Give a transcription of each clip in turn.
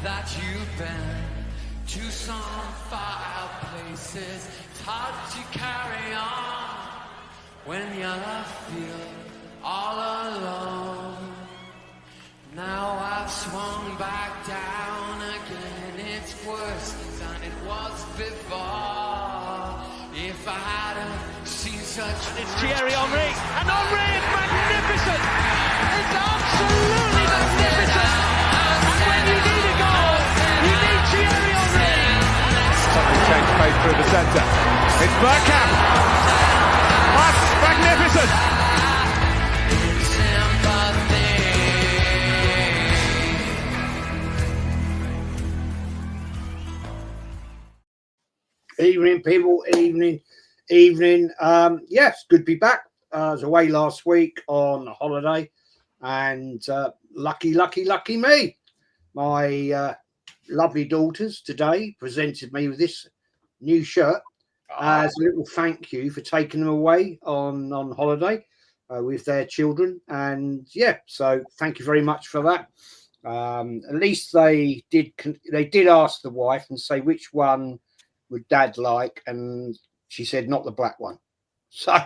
that you've been to some fireplaces. It's hard to carry on when you feel all alone. Now I've swung back down again. It's worse than it was before. If I hadn't seen such... And it's Thierry Henry. And Henry is magnificent. It's absolutely magnificent. And when you need a goal, you need Thierry Henry. Something changed pace through the centre. It's Bergkamp. That's magnificent. Evening, people. Evening. Yes, good to be back. I was away last week on holiday, and lucky me. My lovely daughters today presented me with this new shirt as a little thank you for taking them away on holiday with their children. And yeah, so thank you very much for that. At least they did ask the wife and say which one would Dad like, and she said not the black one. So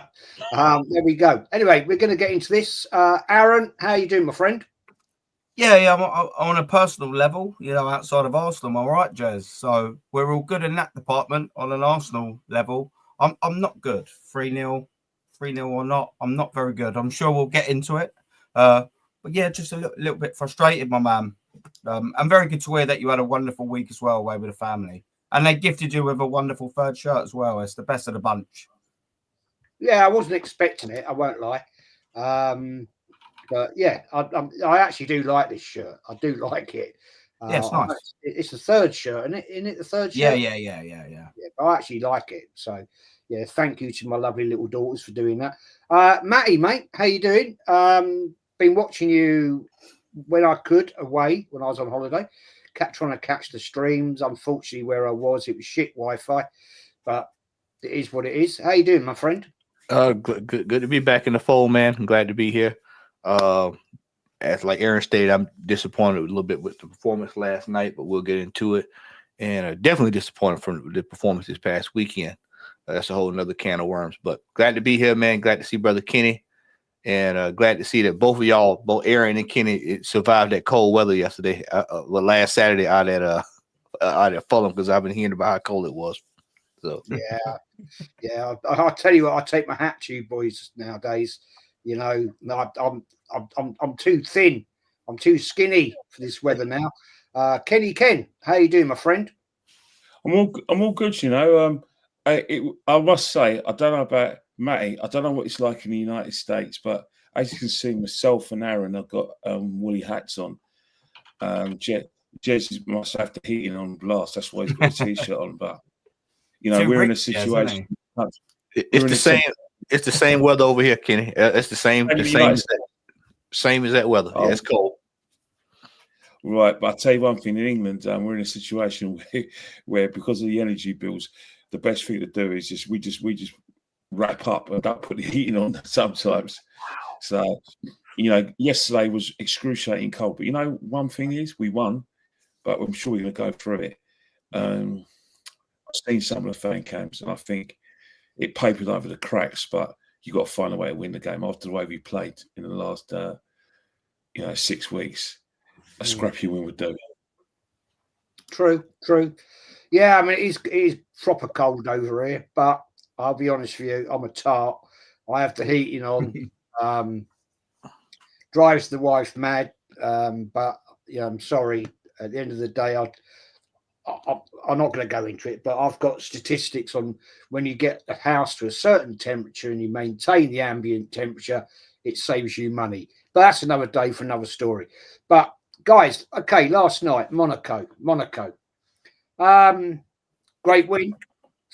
there we go. Anyway, we're going to get into this. Aaron, how are you doing, my friend? Yeah, I'm on a personal level, outside of Arsenal, I'm all right, Jez. So we're all good in that department. On an Arsenal level, I'm not good. 3-0 or not, I'm not very good. I'm sure we'll get into it. But yeah, just a little bit frustrated, my man. I'm very good to hear that you had a wonderful week as well away with the family. And they gifted you with a wonderful third shirt as well. It's the best of the bunch. Yeah, I wasn't expecting it. I won't lie. But yeah, I actually do like this shirt. I do like it. Yeah, it's nice. It's the third shirt, isn't it the third shirt? Yeah. I actually like it. So yeah, thank you to my lovely little daughters for doing that. Matty, mate, how you doing? Been watching you when I could away when I was on holiday. Trying to catch the streams. Unfortunately, where I was, it was shit Wi-Fi, but it is what it is. How you doing, my friend? Good to be back in the fold, man. I'm glad to be here. As like Aaron stated, I'm disappointed a little bit with the performance last night, but we'll get into it. And definitely disappointed from the performance this past weekend. That's a whole nother can of worms. But glad to be here, man. Glad to see Brother Kenny. And glad to see that both of y'all, both Aaron and Kenny, survived that cold weather yesterday. Last Saturday out at Fulham, because I've been hearing about how cold it was. So yeah. I'll tell you what, I take my hat to you boys nowadays. I'm too thin. I'm too skinny for this weather now. Ken, how you doing, my friend? I'm all good. I must say, I don't know about Matty, I don't know what it's like in the United States, but as you can see, myself and Aaron have got woolly hats on. Jez must have the heating on blast. That's why he's got a t-shirt on. But we're in a situation. It's the same. It's the same weather over here, Kenny. It's the same. Same as that weather. Yeah, it's cold. Right, but I'll tell you one thing: in England, we're in a situation where because of the energy bills, the best thing to do is we just wrap up and don't put the heating on sometimes. So, yesterday was excruciating cold. But one thing is we won, but I'm sure we're going to go through it. I've seen some of the fan cams, and I think it papered over the cracks. But you got to find a way to win the game after the way we played in the last, 6 weeks. A scrappy win would do. True. Yeah, I mean it is proper cold over here, but I'll be honest with you, I'm a tart. I have the heating on. Drives the wife mad. But I'm sorry. At the end of the day, I'm not going to go into it, but I've got statistics on when you get the house to a certain temperature and you maintain the ambient temperature, it saves you money. But that's another day for another story. But guys, okay, last night, Monaco. Great win,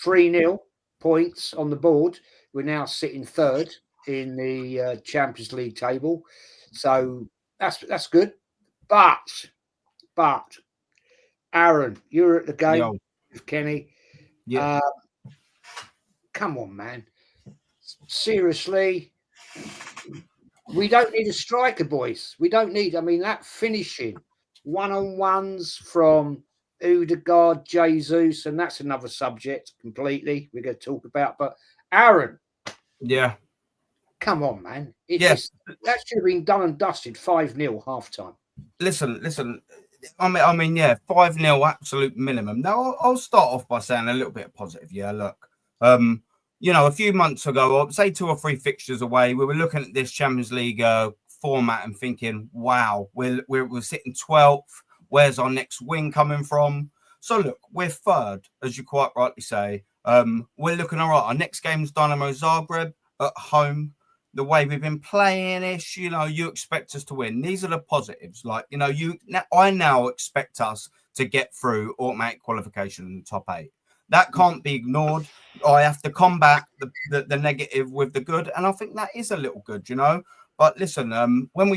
3-0 points on the board. We're now sitting third in the Champions League table. So that's good. But Aaron, you're at the game with Kenny. Yeah. Come on, man. Seriously, we don't need a striker, boys. We don't need. I mean, that finishing one-on-ones from Odegaard, Jesus, and that's another subject completely we're going to talk about. But Aaron, Yeah. come on, man. Yes. That should have been done and dusted 5-0 half-time. Listen. I mean, yeah, 5-0 absolute minimum. Now, I'll start off by saying a little bit of positive. Yeah, look, a few months ago, say 2 or 3 fixtures away, we were looking at this Champions League format and thinking, wow, we're sitting 12th. Where's our next win coming from? So, look, we're third, as you quite rightly say. We're looking all right. Our next game is Dynamo Zagreb at home. The way we've been playing-ish, you expect us to win. These are the positives. I now expect us to get through automatic qualification in the top 8. That can't be ignored. I have to combat the negative with the good, and I think that is a little good, But listen, when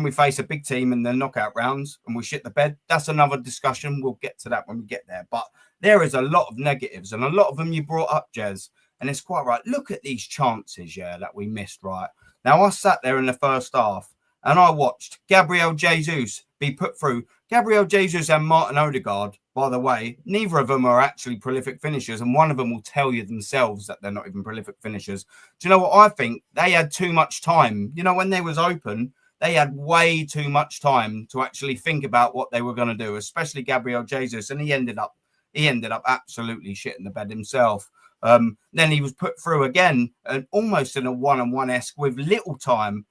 we face a big team in the knockout rounds and we shit the bed, that's another discussion. We'll get to that when we get there. But there is a lot of negatives, and a lot of them you brought up, Jez. And it's quite right. Look at these chances, that we missed, right? Now, I sat there in the first half and I watched Gabriel Jesus be put through. Gabriel Jesus and Martin Odegaard, by the way, neither of them are actually prolific finishers. And one of them will tell you themselves that they're not even prolific finishers. Do you know what I think? They had too much time. When they was open, they had way too much time to actually think about what they were going to do, especially Gabriel Jesus. And he ended up absolutely shitting the bed himself. Then he was put through again and almost in a one-on-one-esque with little time,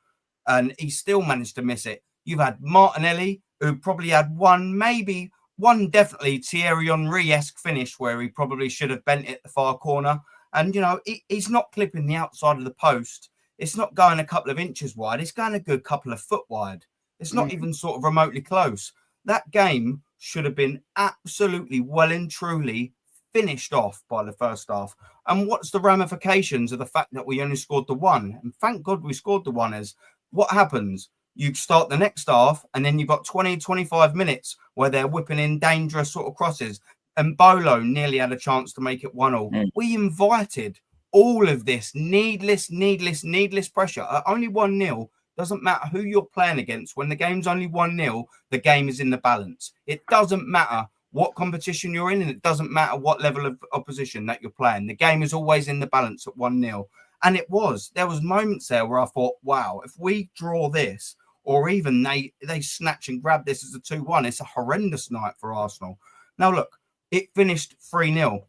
and he still managed to miss it. You've had Martinelli, who probably had one definitely Thierry Henry-esque finish where he probably should have bent it the far corner. And, he's not clipping the outside of the post. It's not going a couple of inches wide. It's going a good couple of foot wide. It's not even sort of remotely close. That game should have been absolutely well and truly finished off by the first half. And what's the ramifications of the fact that we only scored the 1? And thank God we scored the 1 is what happens? You start the next half and then you've got 20-25 minutes where they're whipping in dangerous sort of crosses. And Bolo nearly had a chance to make it 1-1. We invited all of this needless pressure. At only 1-0, doesn't matter who you're playing against. When the game's only 1-0, the game is in the balance. It doesn't matter what competition you're in, and it doesn't matter what level of opposition that you're playing. The game is always in the balance at 1-0. And it was. There was moments there where I thought, wow, if we draw this, or even they snatch and grab this as a 2-1, it's a horrendous night for Arsenal. Now, look, it finished 3-0.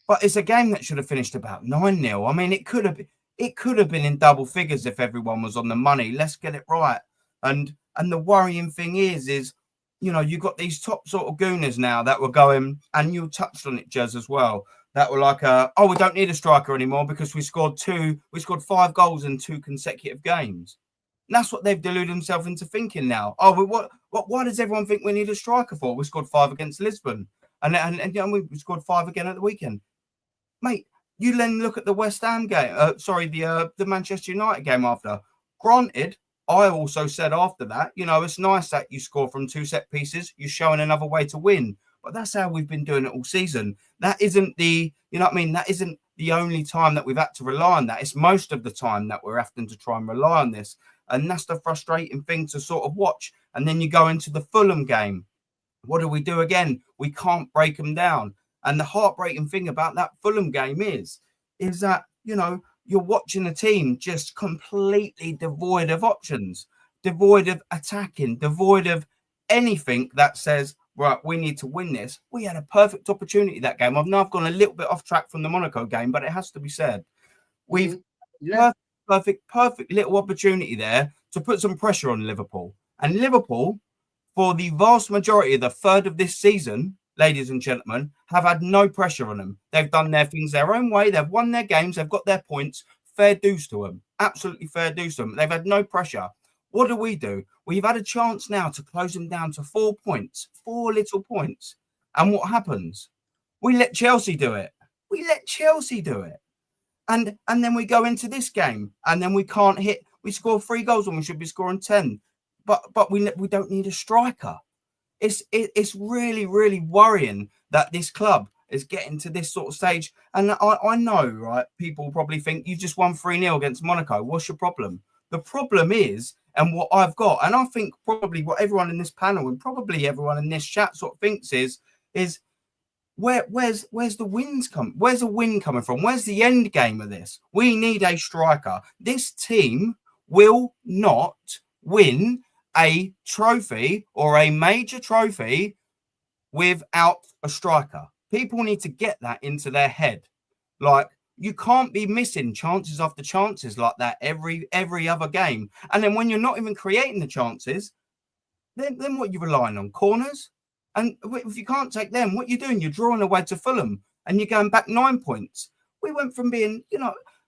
But it's a game that should have finished about 9-0. I mean, it could have been in double figures if everyone was on the money. Let's get it right. And the worrying thing is, you've got these top sort of Gooners now that were going, and you touched on it, Jez, as well, that were like, we don't need a striker anymore because we scored 5 goals in 2 consecutive games. And that's what they've deluded themselves into thinking now. Why does everyone think we need a striker for? We scored 5 against Lisbon. And we scored 5 again at the weekend. Mate, you then look at the West Ham game, the Manchester United game after. Granted, I also said after that, it's nice that you score from 2 set pieces. You're showing another way to win. But that's how we've been doing it all season. That isn't that isn't the only time that we've had to rely on that. It's most of the time that we're having to try and rely on this. And that's the frustrating thing to sort of watch. And then you go into the Fulham game. What do we do again? We can't break them down. And the heartbreaking thing about that Fulham game is that, you're watching a team just completely devoid of options, devoid of attacking, devoid of anything that says, right, we need to win this. We had a perfect opportunity that game. I've gone a little bit off track from the Monaco game, but it has to be said. We've perfect little opportunity there to put some pressure on Liverpool. And Liverpool, for the vast majority of the third of this season, ladies and gentlemen, have had no pressure on them. They've done their things their own way. They've won their games. They've got their points. Fair dues to them. Absolutely fair dues to them. They've had no pressure. What do? We've had a chance now to close them down to 4 points, 4 little points. And what happens? We let Chelsea do it. And then we go into this game and then we can't hit. We score 3 goals when we should be scoring 10. But we don't need a striker. It's really, really worrying that this club is getting to this sort of stage. And I know, right, people probably think you just won 3-0 against Monaco. What's your problem? The problem is And what I've got, and I think probably what everyone in this panel and probably everyone in this chat sort of thinks is where's the wins come? Where's the win coming from? Where's the end game of this? We need a striker. This team will not win a trophy or a major trophy without a striker. People need to get that into their head. Like, you can't be missing chances after chances like that every other game. And then when you're not even creating the chances, then what are you relying on? Corners? And if you can't take them, what you're doing, you're drawing away to Fulham and you're going back 9 points. We went from being,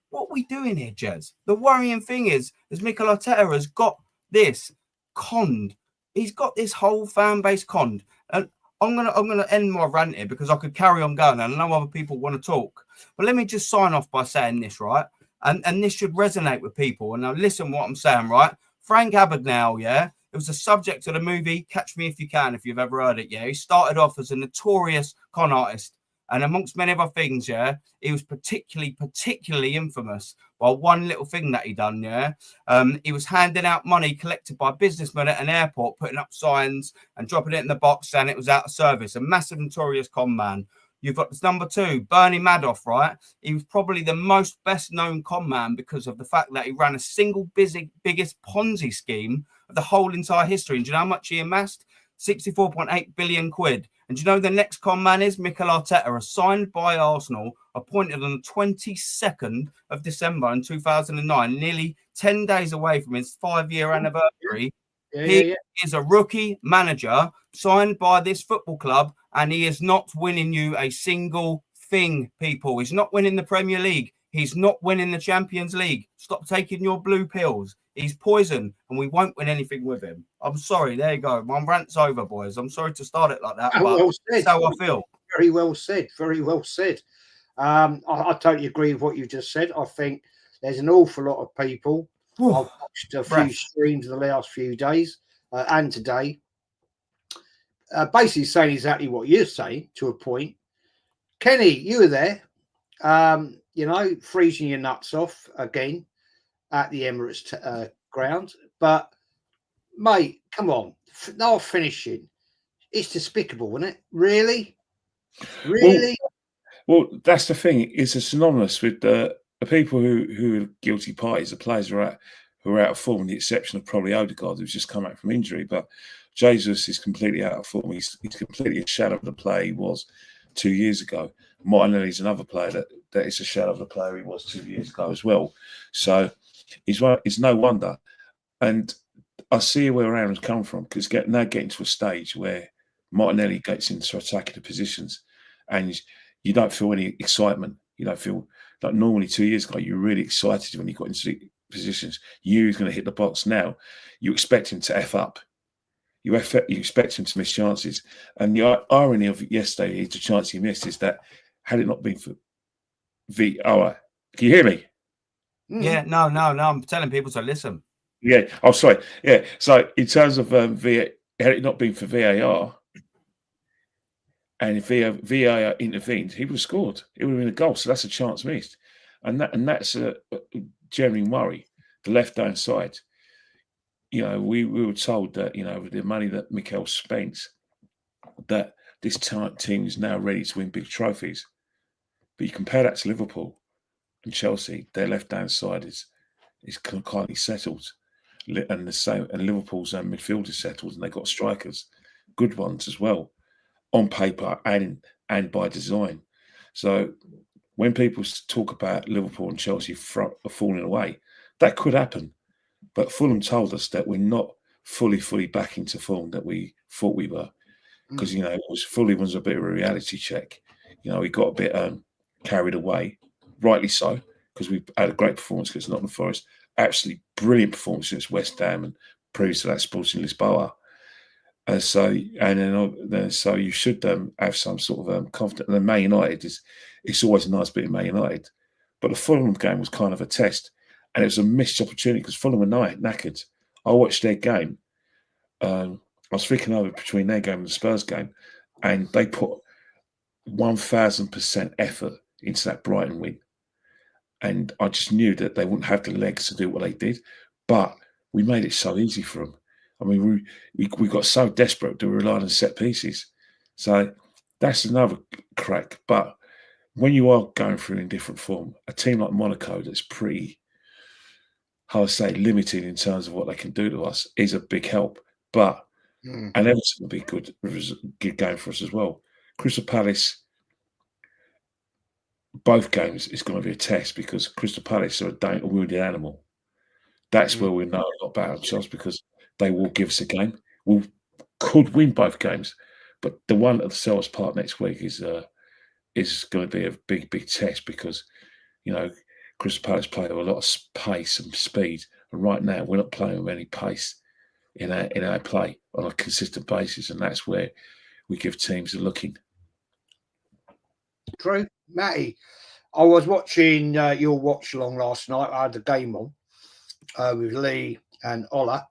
what are we doing here, Jez? The worrying thing is Mikel Arteta has got this conned. He's got this whole fan base conned. And I'm gonna end my rant here because I could carry on going and I know other people want to talk. But let me just sign off by saying this, right? And this should resonate with people. And now listen what I'm saying, right? Frank Abagnale, yeah? It was the subject of the movie Catch Me If You Can, if you've ever heard it, yeah? He started off as a notorious con artist. And amongst many other things, yeah, he was particularly infamous by one little thing that he done, yeah. He was handing out money collected by businessmen at an airport, putting up signs and dropping it in the box saying it was out of service. A massive notorious con man. You've got this number 2, Bernie Madoff, right? He was probably the most best-known con man because of the fact that he ran a single biggest Ponzi scheme of the whole entire history. And do you know how much he amassed? 64.8 billion quid. And do you know who the next con man is? Mikel Arteta, assigned by Arsenal, appointed on the 22nd of December in 2009, nearly 10 days away from his 5-year anniversary. He is a rookie manager signed by this football club, and he is not winning you a single thing, people. He's not winning the Premier League. He's not winning the Champions League. Stop taking your blue pills. He's poison, and we won't win anything with him. I'm sorry. There you go. My rant's over, boys. I'm sorry to start it like that, but well said. That's how I feel. Very well said. Very well said. I totally agree with what you just said. I think there's an awful lot of people. I've watched a few streams in the last few days and today, basically saying exactly what you're saying to a point. Kenny, you were there, freezing your nuts off again at the Emirates ground. But, mate, come on. No finishing. It's despicable, isn't it? Really? Really? Well, that's the thing. It's synonymous with the people who are guilty parties, the players who are out of form, with the exception of probably Odegaard, who's just come back from injury. But Jesus is completely out of form. He's completely a shadow of the player he was 2 years ago. Martinelli's another player that is a shadow of the player he was 2 years ago as well. So it's no wonder. And I see where Aaron's come from, because now getting to a stage where Martinelli gets into attacking the positions and you don't feel any excitement. You don't feel like normally 2 years ago you were really excited when he got into the positions. You was going to hit the box. Now you expect him to F up. You expect him to miss chances. And the irony of yesterday, the chance he missed, is that had it not been for can you hear me? Yeah, no. I'm telling people to listen. Yeah. Oh, sorry. Yeah. So in terms of had it not been for VAR, and if VAR intervened, he would have scored. It would have been a goal. So that's a chance missed, and that's a genuine worry. The left-hand side. We were told that with the money that Mikel spent, that this team is now ready to win big trophies. But you compare that to Liverpool and Chelsea, their left-hand side is kindly settled, and the same. And Liverpool's midfield is settled, and they've got strikers, good ones as well, on paper and by design. So when people talk about Liverpool and Chelsea falling away, that could happen. But Fulham told us that we're not fully back into form that we thought we were, because Fulham was a bit of a reality check. We got a bit carried away, rightly so, because we had a great performance against Nottingham Forest, absolutely brilliant performance against West Ham, and previous to that, Sporting Lisboa. So you should have some sort of confidence. And then Man United it's always a nice bit in Man United, but the Fulham game was kind of a test. And it was a missed opportunity because Fulham were knackered. I watched their game. I was flicking over between their game and the Spurs game, and they put 1,000% effort into that Brighton win. And I just knew that they wouldn't have the legs to do what they did. But we made it so easy for them. I mean, we got so desperate to rely on set pieces. So that's another crack. But when you are going through in different form, a team like Monaco that's pretty, how I say, limited in terms of what they can do to us is a big help. But and Everton will be good game for us as well. Crystal Palace, both games is going to be a test because Crystal Palace are a wounded animal. That's where we know a lot about ourselves because they will give us a game. We could win both games, but the one at the Selhurst Park next week is going to be a big test because, you know, Crystal Palace play with a lot of pace and speed, and right now we're not playing with any pace in our play on a consistent basis, and that's where we give teams a looking. True, Matty. I was watching your watch along last night. I had the game on with Lee and Ola.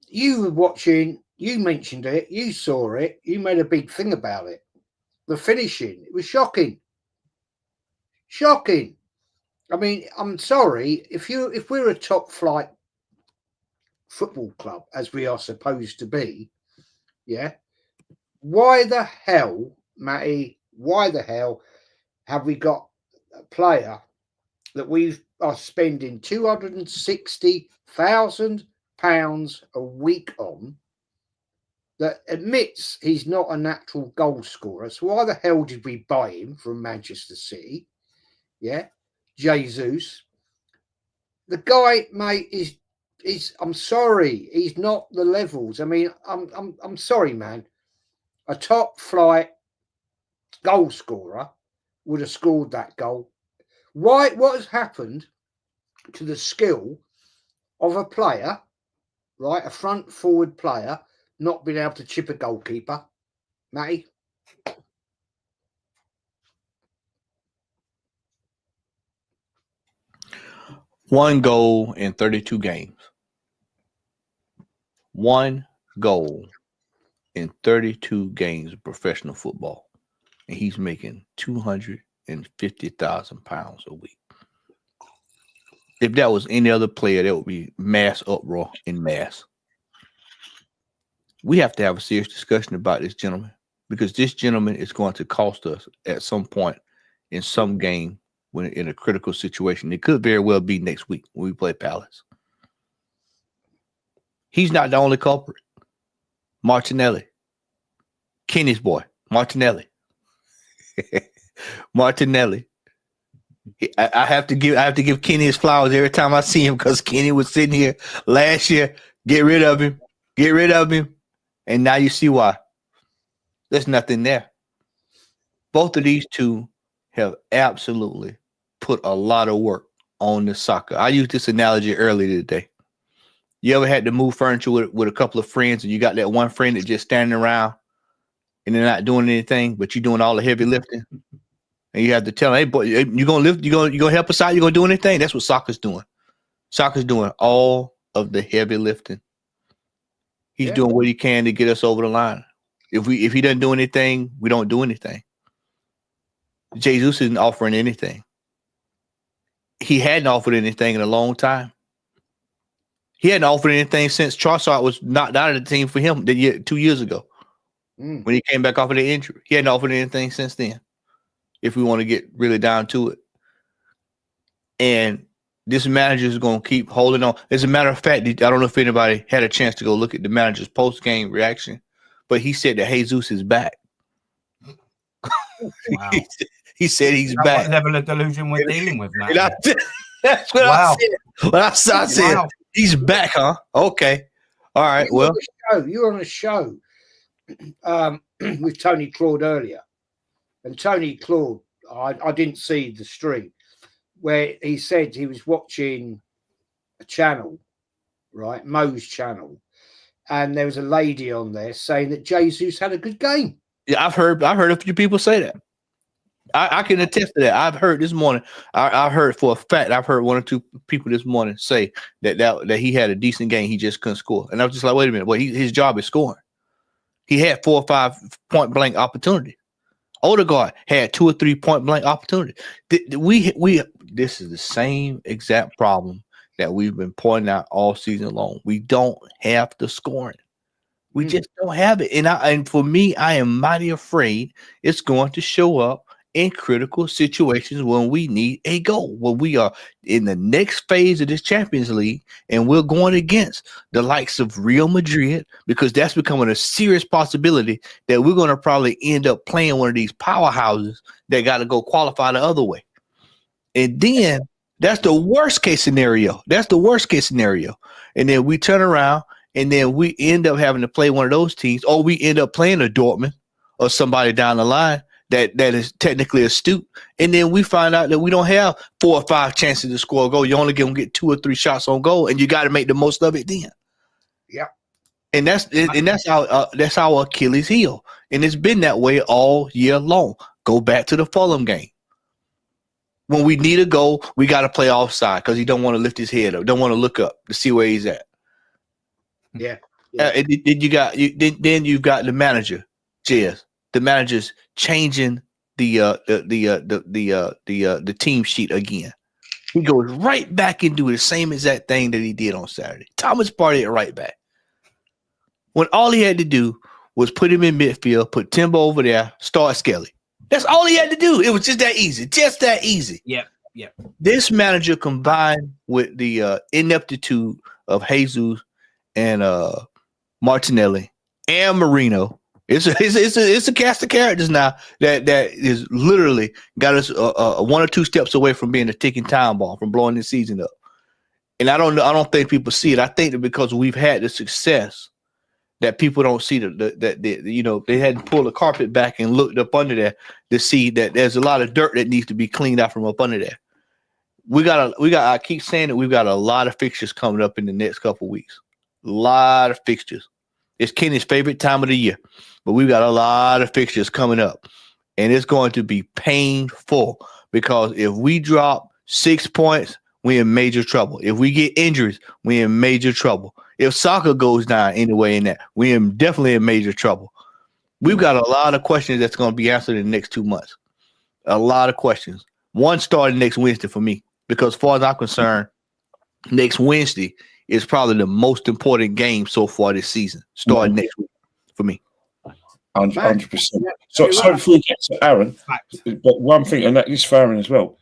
You were watching. You mentioned it. You saw it. You made a big thing about it. The finishing. It was shocking. Shocking. I mean, I'm sorry if we're a top flight football club as we are supposed to be. Yeah. Why the hell, Matty? Why the hell have we got a player that we are spending £260,000 a week on that admits he's not a natural goal scorer? So why the hell did we buy him from Manchester City? Yeah, Jesus. The guy, mate, is I'm sorry, he's not the levels. I mean, I'm sorry, man. A top flight goal scorer would have scored that goal. What has happened to the skill of a player, right? A front forward player not being able to chip a goalkeeper, Matty? One goal in 32 games. One goal in 32 games of professional football. And he's making £250,000 a week. If that was any other player, that would be mass uproar in mass. We have to have a serious discussion about this gentleman because this gentleman is going to cost us at some point in some game when in a critical situation. It could very well be next week when we play Palace. He's not the only culprit. Martinelli. Kenny's boy, Martinelli. Martinelli. I have to give Kenny his flowers every time I see him because Kenny was sitting here last year. Get rid of him. And now you see why. There's nothing there. Both of these two have absolutely put a lot of work on the soccer. I used this analogy earlier today. You ever had to move furniture with a couple of friends and you got that one friend that just standing around and they're not doing anything, but you're doing all the heavy lifting? And you have to tell them, hey, boy, you gonna lift, you gonna help us out, you gonna do anything? That's what soccer's doing. Soccer's doing all of the heavy lifting. He's doing what he can to get us over the line. If he doesn't do anything, we don't do anything. Jesus isn't offering anything. He hadn't offered anything in a long time. He hadn't offered anything since Trossard was knocked out of the team for him 2 years ago when he came back off of the injury. He hadn't offered anything since then, if we want to get really down to it. And this manager is going to keep holding on. As a matter of fact, I don't know if anybody had a chance to go look at the manager's post-game reaction, but he said that Jesus is back. Wow. He said he's back. What level of delusion we're dealing with now? That's what I said. When I said, he's back, huh? Okay. All right. You were on a show with Tony Claude earlier. And Tony Claude, I didn't see the stream, where he said he was watching a channel, right? Mo's channel. And there was a lady on there saying that Jesus had a good game. Yeah, I've heard a few people say that. I can attest to that. I've heard this morning. I heard for a fact. I've heard one or two people this morning say that he had a decent game. He just couldn't score, and I was just like, wait a minute. Well, his job is scoring. He had 4 or 5 point blank opportunities. Odegaard had 2 or 3 point blank opportunities. This is the same exact problem that we've been pointing out all season long. We don't have the scoring. We just don't have it. And for me, I am mighty afraid it's going to show up in critical situations when we need a goal, when we are in the next phase of this Champions League and we're going against the likes of Real Madrid, because that's becoming a serious possibility that we're going to probably end up playing one of these powerhouses that got to go qualify the other way. And then that's the worst case scenario. That's the worst case scenario. And then we turn around and then we end up having to play one of those teams, or we end up playing a Dortmund or somebody down the line that is technically astute. And then we find out that we don't have 4 or 5 chances to score a goal. You only going to get 2 or 3 shots on goal, and you got to make the most of it then. Yeah. And that's our Achilles heel. And it's been that way all year long. Go back to the Fulham game. When we need a goal, we got to play offside because he don't want to lift his head up, don't want to look up to see where he's at. Yeah. Then you've got the manager, Jez. The manager's changing the team sheet again. He goes right back and do the same exact thing that he did on Saturday. Thomas Partey at right back. When all he had to do was put him in midfield, put Timber over there, start Skelly. That's all he had to do. It was just that easy. Just that easy. Yeah. This manager combined with the ineptitude of Jesus and Martinelli and Marino. It's a cast of characters now that is literally got us 1 or 2 steps away from being a ticking time bomb, from blowing this season up. And I don't think people see it. I think that because we've had the success, that people don't see that they hadn't pulled the carpet back and looked up under there to see that there's a lot of dirt that needs to be cleaned out from up under there. I keep saying that we've got a lot of fixtures coming up in the next couple of weeks. A lot of fixtures. It's Kenny's favorite time of the year, but we've got a lot of fixtures coming up, and it's going to be painful because if we drop 6 points, we're in major trouble. If we get injuries, we're in major trouble. If soccer goes down anyway in that, we're definitely in major trouble. We've got a lot of questions that's going to be answered in the next 2 months. A lot of questions. One starting next Wednesday for me, because as far as I'm concerned, next Wednesday is probably the most important game so far this season, starting next week for me. 100%. So before we get to Aaron, but one thing, and that is for Aaron as well,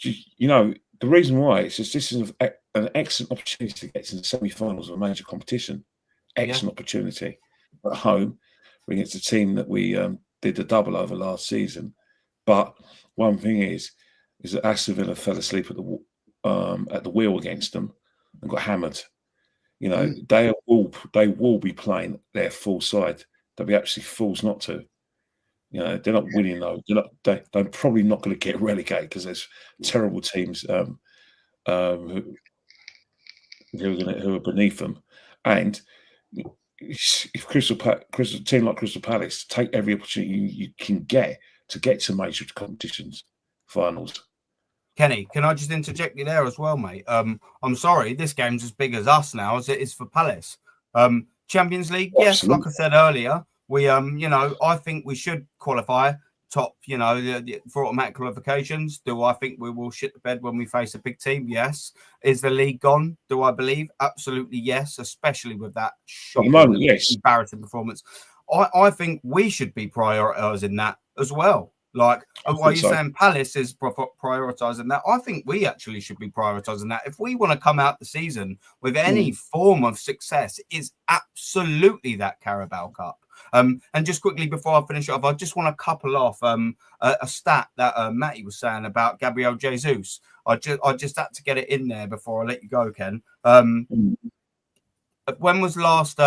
the reason why is just this is an excellent opportunity to get to the semi-finals of a major competition. Excellent opportunity at home against a team that we did the double over last season. But one thing is that Aston Villa fell asleep at the wheel against them and got hammered. They will be playing their full side. They'll be absolutely fools not to. They're not winning though. They're probably not going to get relegated because there's terrible teams who are beneath them. And if a team like Crystal Palace take every opportunity you can get to major competitions, finals. Kenny, can I just interject you there as well, mate? I'm sorry, this game's as big as us now as it is for Palace. Champions League, yes, like I said earlier, we I think we should qualify top, for automatic qualifications. Do I think we will shit the bed when we face a big team? Yes. Is the league gone? Do I believe? Absolutely yes, especially with that shocking, embarrassing performance. I think we should be prioritising that as well. Like, while you're saying Palace is prioritising that, I think we actually should be prioritising that. If we want to come out the season with any form of success, is absolutely that Carabao Cup. And just quickly before I finish off, I just want to couple off a stat that Matty was saying about Gabriel Jesus. I just had to get it in there before I let you go, Ken. When was last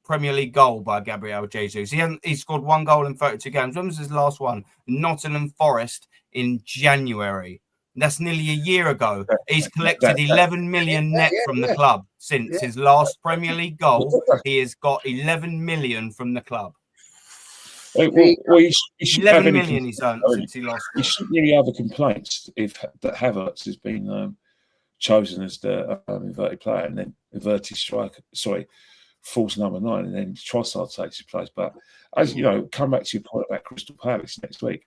Premier League goal by Gabriel Jesus? He scored 1 goal in 32 games. When was his last one? Nottingham Forest in January. That's nearly a year ago. He's collected 11 million net from the club since his last Premier League goal. He has got 11 million from the club. Well, he 11 million he's earned since he lost. He shouldn't really have a complaint if that Havertz has been chosen as the inverted player and then inverted striker. Sorry, false number 9, and then Trossard takes his place. But as you know, come back to your point about Crystal Palace next week.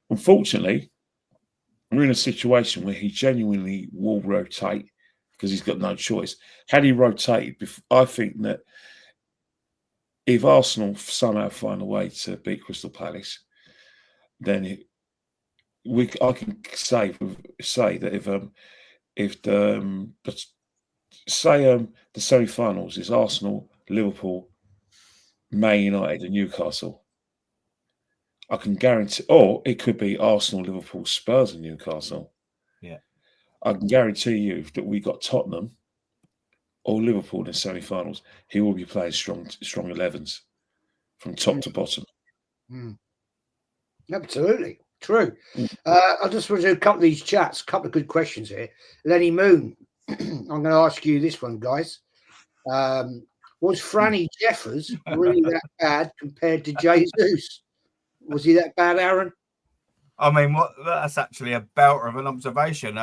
Unfortunately, we're in a situation where he genuinely will rotate because he's got no choice. Had he rotated, I think that if Arsenal somehow find a way to beat Crystal Palace, then I can say that if the semi-finals is Arsenal, Liverpool, Man United, and Newcastle, I can guarantee, or it could be Arsenal, Liverpool, Spurs, and Newcastle. Yeah, I can guarantee you that we got Tottenham or Liverpool in the semi-finals. He will be playing strong 11s from top to bottom. Absolutely true. I just want to do a couple of these chats. A couple of good questions here. Lenny Moon, I'm going to ask you this one, guys. Was Franny Jeffers really that bad compared to Jesus? Was he that bad, Aaron? I mean, that's actually a belter of an observation.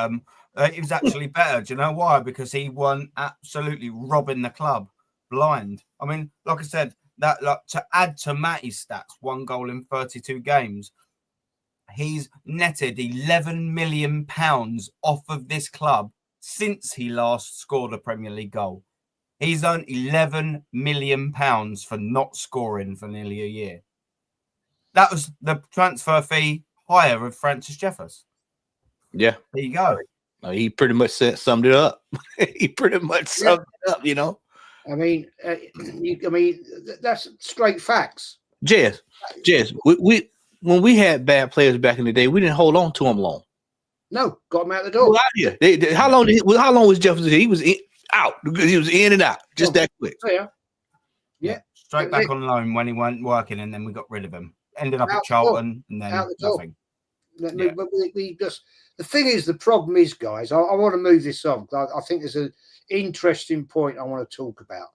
He was actually better. Do you know why? Because he won absolutely robbing the club blind. I mean, like I said, that to add to Matty's stats, 1 goal in 32 games, he's netted £11 million off of this club since he last scored a Premier League goal. He's earned £11 million for not scoring for nearly a year. That was the transfer fee higher of Francis Jeffers. Yeah. There you go. He pretty much summed it up. He pretty much summed it up, you know. I mean, that's straight facts. Jez, we when we had bad players back in the day, we didn't hold on to them long. No, got him out the door. Well, yeah. How long was Jefferson? He was out. He was in and out just that quick. Yeah. Straight back on loan when he weren't working, and then we got rid of him. Ended up at Charlton, and then nothing. But we just, the thing is, the problem is, guys, I want to move this on. I think there's an interesting point I want to talk about.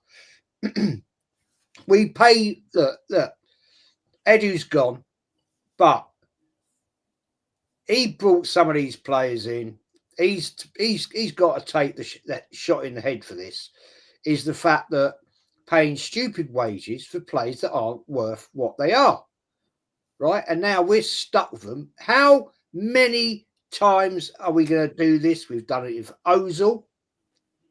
We pay, look, Edu's gone, but he brought some of these players in. He's got to take that shot in the head for this. Is the fact that paying stupid wages for players that aren't worth what they are. Right, and now we're stuck with them. How many times are we going to do this? We've done it with Ozil,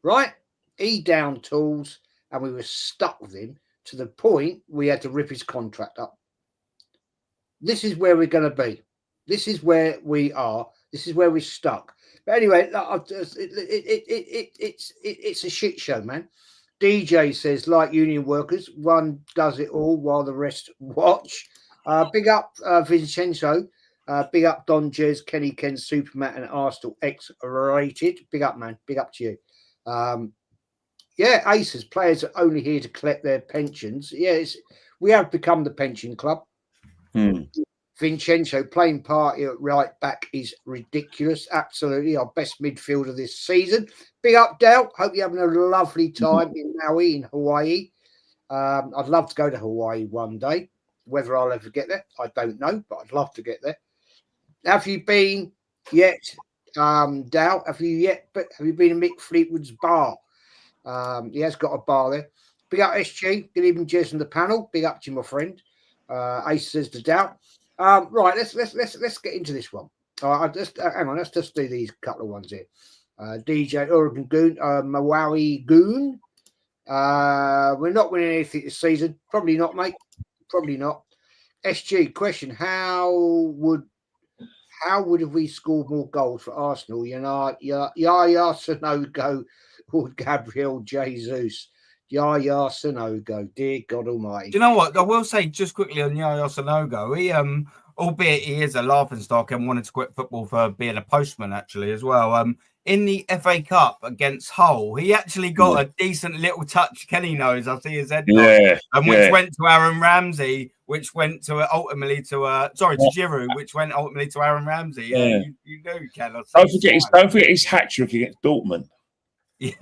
right? He down tools, and we were stuck with him to the point we had to rip his contract up. This is where we're going to be. This is where we are. This is where we're stuck. But anyway, it's a shit show, man. DJ says, like union workers, one does it all while the rest watch. Big up Vincenzo. Big up Don Jez, Kenny Ken, Superman, and Arsenal X-rated. Big up, man. Big up to you. Aces, players are only here to collect their pensions. Yes, we have become the pension club. Vincenzo, playing party at right back is ridiculous. Absolutely. Our best midfielder this season. Big up, Dale. Hope you're having a lovely time in Maui, in Hawaii. I'd love to go to Hawaii one day. Whether I'll ever get there, I don't know, but I'd love to get there. Have you been yet, Dal? Have you been in Mick Fleetwood's bar? He has got a bar there. Big up SG. Good evening, Jez on the panel. Big up to you, my friend. Ace says to Dal. Right, let's get into this one. All right, hang on. Let's just do these couple of ones here. DJ Oregon Goon, Maui Goon. We're not winning anything this season. Probably not, mate. Probably not. SG question: How would have we scored more goals for Arsenal? Yaya Sanogo or Gabriel Jesus? Yaya Sanogo, dear God Almighty. Do you know what? I will say just quickly on Yaya Sanogo. He albeit he is a laughingstock and wanted to quit football for being a postman actually as well. In the FA Cup against Hull, he actually got a decent little touch. Kenny knows. I see his head. Which went to Aaron Ramsey, which went to ultimately to Giroud, which went ultimately to Aaron Ramsey. Yeah, you know, Ken. Don't forget his hat trick against Dortmund. Yeah.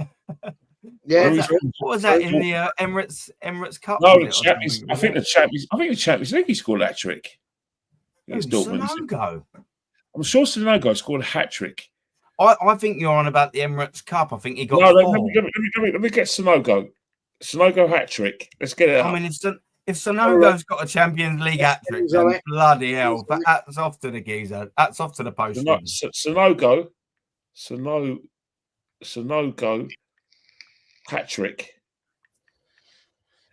Yeah, what was that in the Emirates Cup? No, I think the Champions League he scored a hat trick against Dortmund. Sanogo. I'm sure Sanogo scored a hat trick. I think you're on about the Emirates Cup. I think he got. No, let me get Sanogo. Sanogo hat trick. Let's get it. I mean, if Sanogo's got a Champions League hat trick, then bloody hell! But that's off to the geezer. That's off to the post. Sonogo hat-trick.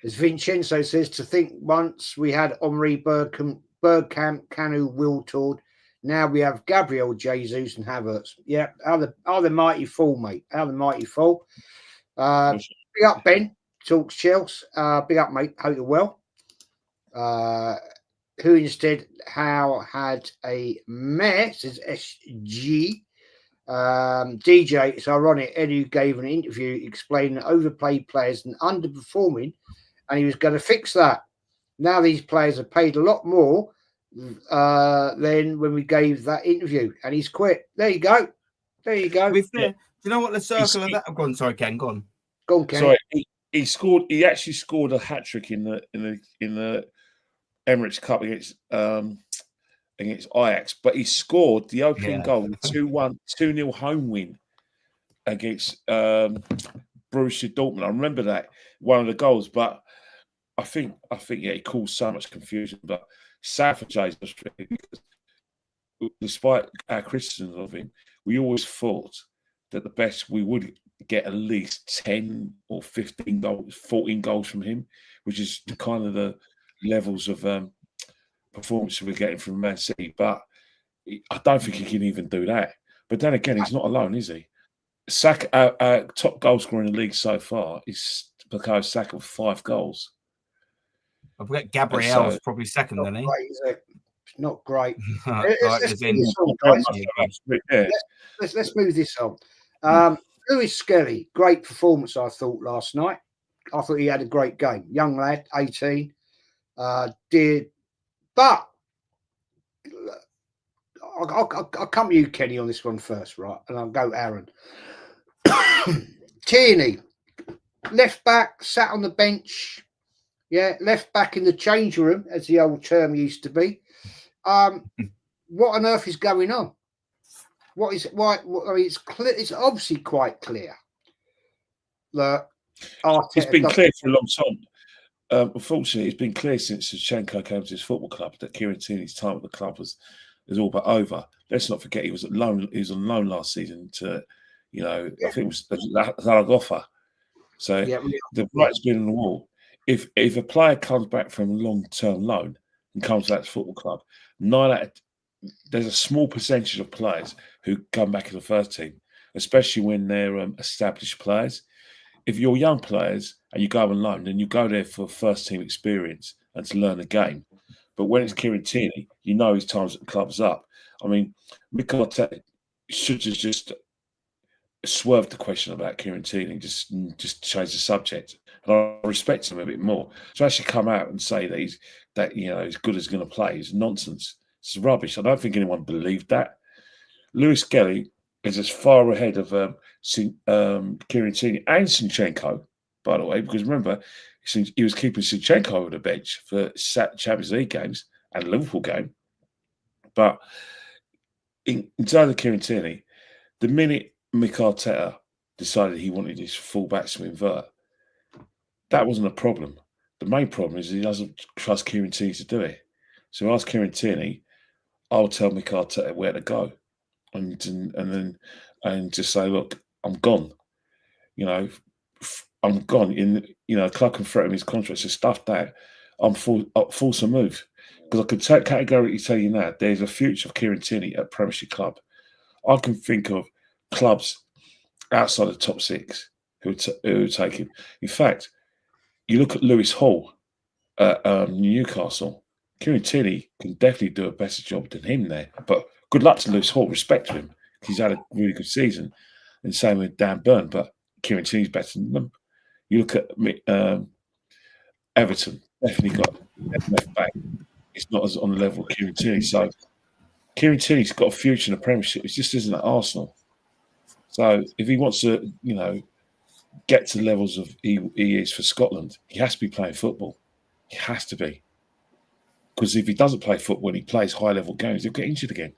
As Vincenzo says, to think once we had Henri Bergkamp, Canu, Wiltord. Now we have Gabriel, Jesus, and Havertz. Yeah, how the mighty fall, mate. How the mighty fall. Big up, Ben. Talks Chelsea. Big up, mate. Hope you're well. Who instead had a mess is SG. DJ, it's ironic. Edu gave an interview explaining overplayed players and underperforming, and he was going to fix that. Now these players are paid a lot more than when we gave that interview, and he's quit. There you go. There you go. To be fair, do you know what the circle of that? I've gone. Sorry, Ken. Go on. Go on, Ken. Sorry, he scored. He actually scored a hat trick in the Emirates Cup against Ajax, but he scored the opening goal, 2-0 home win against Borussia Dortmund. I remember that, one of the goals, but I think he caused so much confusion. But sad for Jesus, because despite our criticism of him, we always thought that the best we would get at least 10 or 15 goals, 14 goals from him, which is kind of the levels of performance we're getting from Man City. But I don't think he can even do that. But then again, he's not alone, is he? Saka, our top goal scorer in the league so far is Bukayo Saka with 5 goals. I forget Gabriel is probably second, isn't he? Great, is it? It's not great. Let's move this on. Lewis Skelly, great performance, I thought, last night. I thought he had a great game. Young lad, 18. But I'll come to you, Kenny, on this one first, right? And I'll go Aaron. Tierney, left back, sat on the bench. Yeah, left back in the change room, as the old term used to be. What on earth is going on? I mean, it's clear. It's obviously quite clear that it's been clear for a long time. Unfortunately, it's been clear since Zinchenko came to his football club that Kieran Tierney's time at the club is all but over. Let's not forget he was on loan last season to, I think it was Zaragoza. So the writing's been on the wall. If a player comes back from a long-term loan and comes to that football club, there's a small percentage of players who come back in the first team, especially when they're established players. If you're young players and you go on loan, then you go there for first team experience and to learn the game. But when it's Kieran Tierney, his time's at the club's up. I mean, Mikel Arteta should have just swerved the question about Kieran Tierney, just change the subject. And I respect him a bit more. To actually come out and say that he's good as going to play is nonsense. It's rubbish. I don't think anyone believed that. Lewis Skelly is as far ahead of Kieran Tierney and Zinchenko, by the way, because remember, he was keeping Zinchenko on the bench for Champions League games and Liverpool game. But in terms of Kieran Tierney, the minute Mikel Arteta decided he wanted his full-backs to invert, that wasn't a problem. The main problem is he doesn't trust Kieran Tierney to do it. So ask Kieran Tierney, I'll tell Mikel Arteta where to go, and just say, look, I'm gone. I'm gone. Club can threaten his contract. So stuff that. I'm forced to move because I can categorically tell you now there's a future of Kieran Tierney at Premiership club. I can think of clubs outside the top 6 who take him. In fact, you look at Lewis Hall at Newcastle. Kieran Tierney can definitely do a better job than him there. But good luck to Lewis Hall. Respect to him. He's had a really good season. And same with Dan Burn. But Kieran Tierney's better than them. You look at Everton. Definitely got left back. It's not as on the level of Kieran Tierney. So Kieran Tierney's got a future in the Premiership. It just isn't at Arsenal. So if he wants to, get to the levels of he is for Scotland, he has to be playing football. He has to be. Because if he doesn't play football and he plays high-level games, he'll get injured again.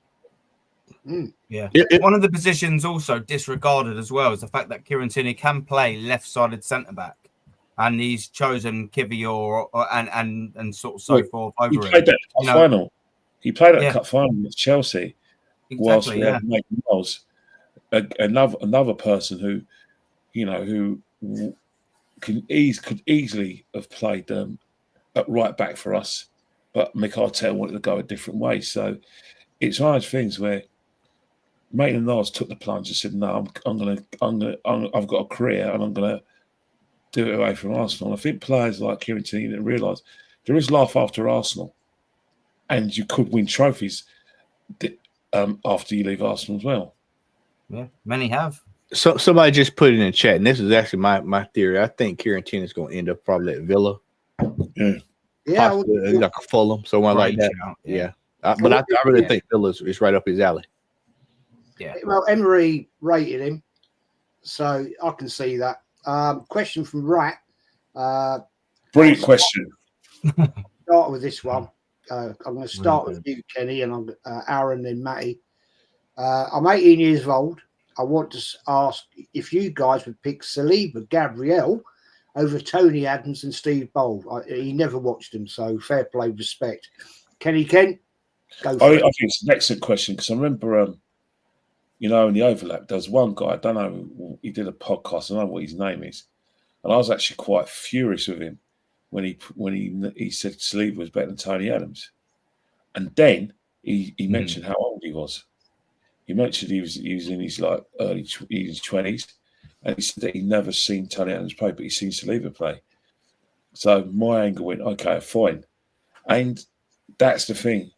Yeah. One of the positions also disregarded as well is the fact that Kieran Tierney can play left-sided centre-back. And he's chosen Kivior and sort of so forth over He played that cup final. He played that cup final with Chelsea. Exactly, whilst we had Miles another person who, who could easily have played at right back for us, but Mick Arteta wanted to go a different way. So it's one of those things where Maitland-Niles took the plunge and said, "No, I've got a career and I'm gonna do it away from Arsenal." And I think players like Kieran Tierney didn't realise there is life after Arsenal, and you could win trophies after you leave Arsenal as well. Yeah, many have. So somebody just put it in the chat, and this is actually my theory. I think Kieran Tierney is going to end up probably at Villa. Yeah, like a Fulham, someone like that. Yeah. But I really think Villa is right up his alley. Yeah. Well, Emery rated him, so I can see that. Question from Rat. Brilliant question. Start with this one. I'm going to start with you, Kenny, and Aaron and Matty. I'm 18 years old. I want to ask if you guys would pick Saliba, Gabriel over Tony Adams and Steve Bould. He never watched him, so fair play, respect. Kenny Kent, go for it. I think it's an excellent question because I remember, in the overlap, there was one guy, I don't know, he did a podcast, I don't know what his name is, and I was actually quite furious with him when he said Saliba was better than Tony Adams. And then he mentioned how old he was. He mentioned he was in his early 20s, and he said that he'd never seen Tony Adams play, but he'd seen Saliba play. So my anger went, okay, fine. And that's the thing.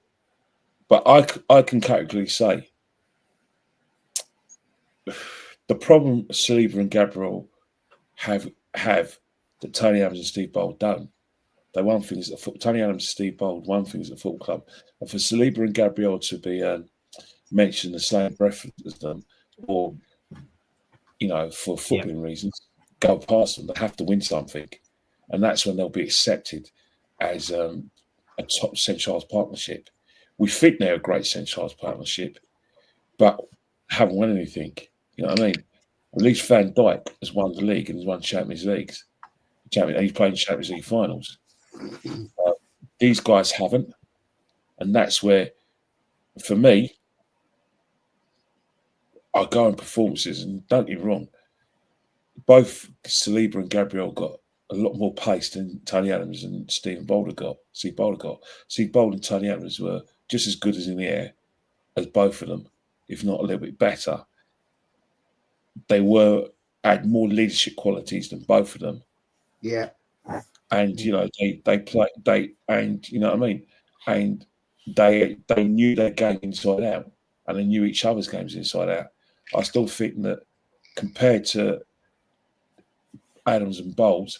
But I can categorically say the problem Saliba and Gabriel have that Tony Adams and Steve Bould don't. They one thing is Tony Adams and Steve Bould, one thing is the football club. And for Saliba and Gabriel to be mentioned the same breath as them, or for footballing reasons, go past them. They have to win something, and that's when they'll be accepted as a top St Charles partnership. We think they're a great St Charles partnership, but haven't won anything. You know what I mean? At least Van Dijk has won the league and has won Champions Leagues. And he's playing Champions League finals. These guys haven't, and that's where, for me, I go on performances, and don't get me wrong, both Saliba and Gabriel got a lot more pace than Tony Adams and Steve Bould got. Steve Bould and Tony Adams were just as good as in the air as both of them, if not a little bit better. They had more leadership qualities than both of them. Yeah. And they play, and you know what I mean? And they knew their game inside out, and they knew each other's games inside out. I still think that compared to Adams and Bould,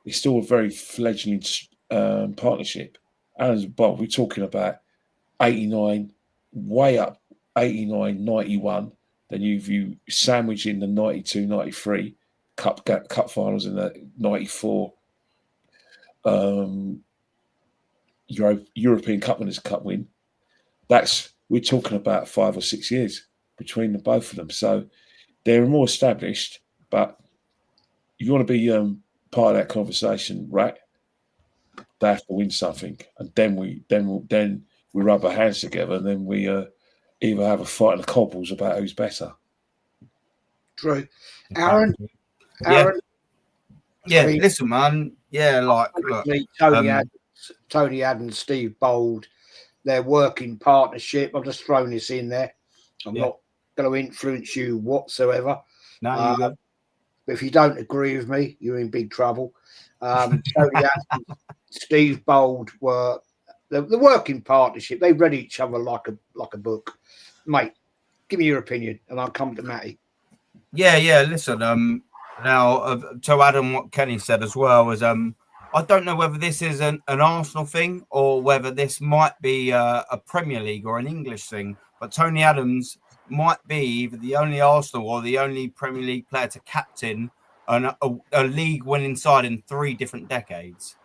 it's still a very fledgling partnership. Adams and Bould, we're talking about 89, way up 89, 91. Then you sandwich in the 92, 93 cup finals in the 94 European Cup Winners' Cup win. We're talking about 5 or 6 years between the both of them. So they're more established, but you want to be part of that conversation, right? They have to win something, and then we rub our hands together, and then we either have a fight in the cobbles about who's better. True. Aaron. Yeah, listen, man. Yeah, look, Tony Adams, Steve Bould, their working partnership. I've just thrown this in there. I'm not going to influence you whatsoever. No, you go. But if you don't agree with me, you're in big trouble. Tony Adams, Steve Bould were the working partnership. They read each other like a book. Mate, give me your opinion, and I'll come to Matty. Yeah. Listen, now to add on what Kenny said as well is I don't know whether this is an Arsenal thing or whether this might be a Premier League or an English thing. But Tony Adams might be either the only Arsenal or the only Premier League player to captain a league-winning side in 3 different decades.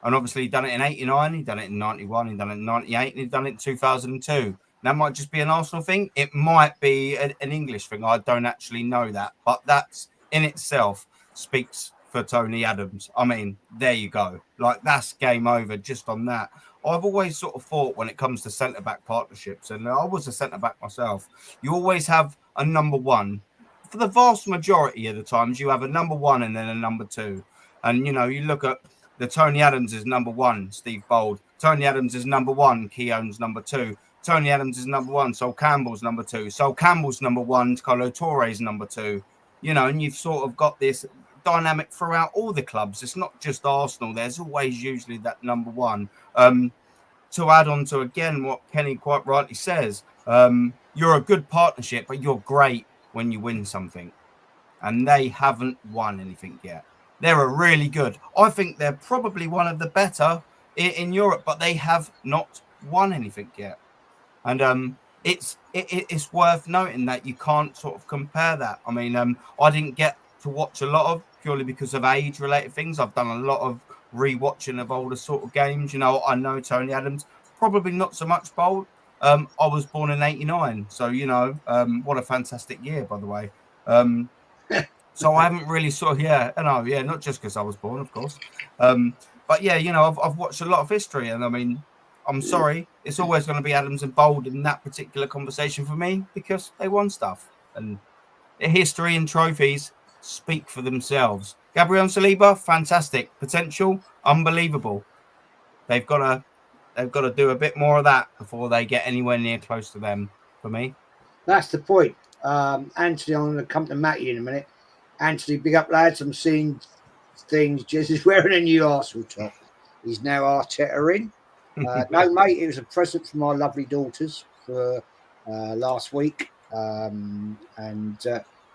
And obviously, he done it in 89, he done it in 91, he done it in 98, and he done it in 2002. That might just be an Arsenal thing. It might be an English thing. I don't actually know that. But that's in itself speaks for Tony Adams. I mean, there you go. Like, that's game over just on that. I've always sort of thought when it comes to centre-back partnerships, and I was a centre-back myself, you always have a number one for the vast majority of the times, you have a number one and then a number two. And, you know, you look at the Tony Adams is number one, Steve Bould. Tony Adams is number one, Keown's number two. Tony Adams is number one, Sol Campbell's number two. Sol Campbell's number one, Colo Torre's number two. You know, and you've sort of got this dynamic throughout all the clubs. It's not just Arsenal. There's always usually that number one. To add on to, again, what Kenny quite rightly says, you're a good partnership, but you're great when you win something. And they haven't won anything yet. They're a really good. I think they're probably one of the better in Europe, but they have not won anything yet. And it's worth noting that you can't sort of compare that. I mean, I didn't get to watch a lot of, purely because of age-related things. I've done a lot of re-watching of older sort of games. You know, I know Tony Adams, probably not so much Bould. I was born in 89, so, you know, what a fantastic year, by the way. So I haven't really not just because I was born, of course. But yeah, you know, I've watched a lot of history, and I mean, I'm sorry, it's always going to be Adams and Bould in that particular conversation for me because they won stuff, and history and trophies speak for themselves. Gabriel and Saliba, fantastic potential, unbelievable. They've got to do a bit more of that before they get anywhere near close to them. For me, that's the point. Anthony, I'm going to come to Matty in a minute. Anthony, big up, lads. I'm seeing things. Jez is wearing a new Arsenal top. He's now Arteta in. No, mate, it was a present from my lovely daughters for last week. And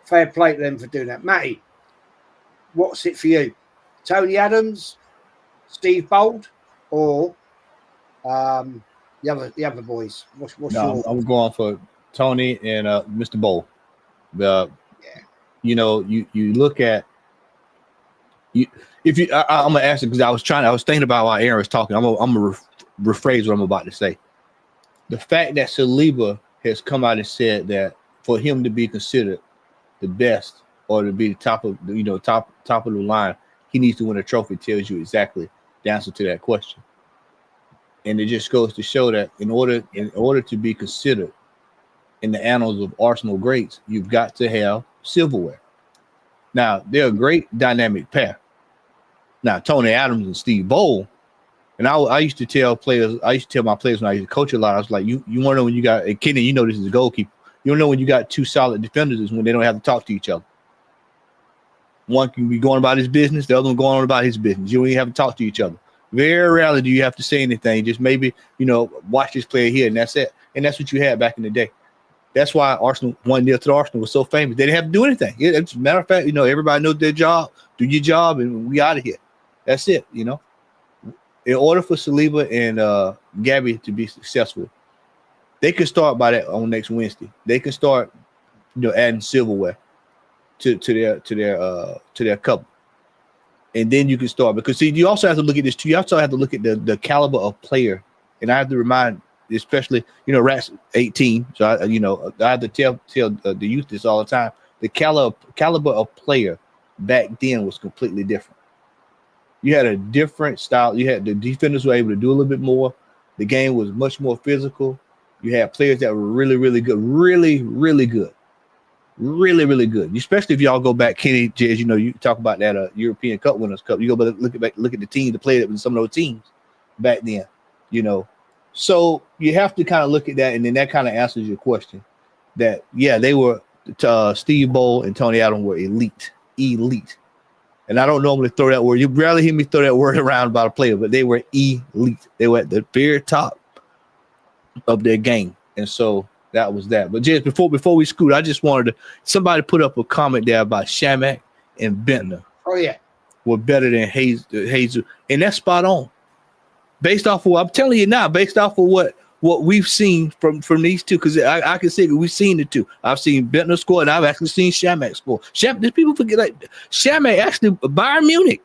fair play to them for doing that. Matty, what's it for you? Tony Adams, Steve Bould, or the other boys? What's your... I'm going for Tony and Mr. Bould. You know, you look at you. If you, I'm gonna ask it because I was thinking about while Aaron was talking. I'm gonna rephrase what I'm about to say. The fact that Saliba has come out and said that for him to be considered the best or to be the top of the line, he needs to win a trophy tells you exactly the answer to that question. And it just goes to show that in order to be considered in the annals of Arsenal greats, you've got to have silverware. Now, they're a great dynamic pair. Now, Tony Adams and Steve Bould, and I used to tell my players when I used to coach a lot, I was like, you want to know when you got, and Kenny, you know this is a goalkeeper, you don't know when you got two solid defenders is when they don't have to talk to each other. One can be going about his business, the other one going on about his business. You don't even have to talk to each other. Very rarely do you have to say anything. Just maybe, watch this player here, and that's it. And that's what you had back in the day. That's why Arsenal 1-0 to Arsenal was so famous. They didn't have to do anything. As a matter of fact, everybody knows their job. Do your job, and we out of here. That's it. In order for Saliba and Gabby to be successful, they can start by that on next Wednesday. They can start, adding silverware to their cup, and then you can start because you also have to look at this too. You also have to look at the caliber of player, and I have to remind. Especially, Rat's 18, so I have to tell the youth this all the time. The caliber of player back then was completely different. You had a different style. You had the defenders were able to do a little bit more. The game was much more physical. You had players that were really, really good, really, really good, really, really good. Especially if y'all go back, Kenny, Jez, you talk about that European Cup Winners' Cup. You go back, look at the team, the player that was some of those teams back then. So you have to kind of look at that, and then that kind of answers your question. That they were Steve Bould and Tony Adams were elite, and I don't normally throw that word. You rarely hear me throw that word around about a player, but they were elite. They were at the very top of their game, and so that was that. But just before we scoot, I just wanted somebody put up a comment there about Shamak and Bentner. Oh yeah, were better than Jesus, and that's spot on. Based off of what I'm telling you now, based off of what we've seen from these two, because I can say that we've seen the two. I've seen Bentner score, and I've actually seen Shamak score. People forget Shamak actually Bayern Munich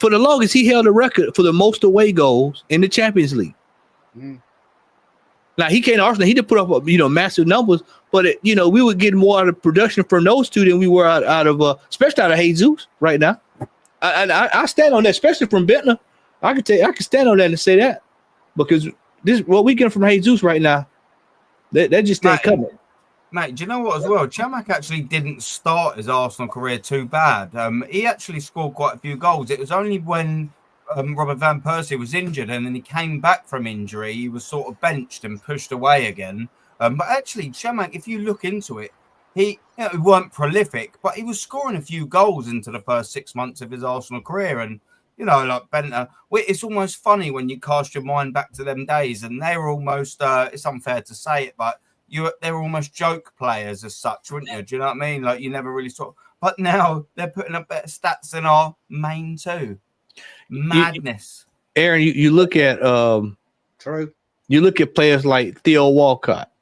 for the longest he held a record for the most away goals in the Champions League. Mm. Now he came to Arsenal, he did put up massive numbers, but we would get more out of production from those two than we were out of especially out of Jesus right now. I stand on that, especially from Bentner. I can stand on that and say that because this what we get from Jesus right now, that just ain't coming. Mate, do you know what as well? Chamak actually didn't start his Arsenal career too bad. He actually scored quite a few goals. It was only when Robert Van Persie was injured and then he came back from injury, he was sort of benched and pushed away again. But actually, Chamak, if you look into it, he weren't prolific, but he was scoring a few goals into the first 6 months of his Arsenal career. And, like Benter, it's almost funny when you cast your mind back to them days and they were almost, it's unfair to say it, but they were almost joke players as such, weren't you? Do you know what I mean? Like you never really saw. But now they're putting up better stats than our main two. Madness. Aaron, you look at True. You look at players like Theo Walcott.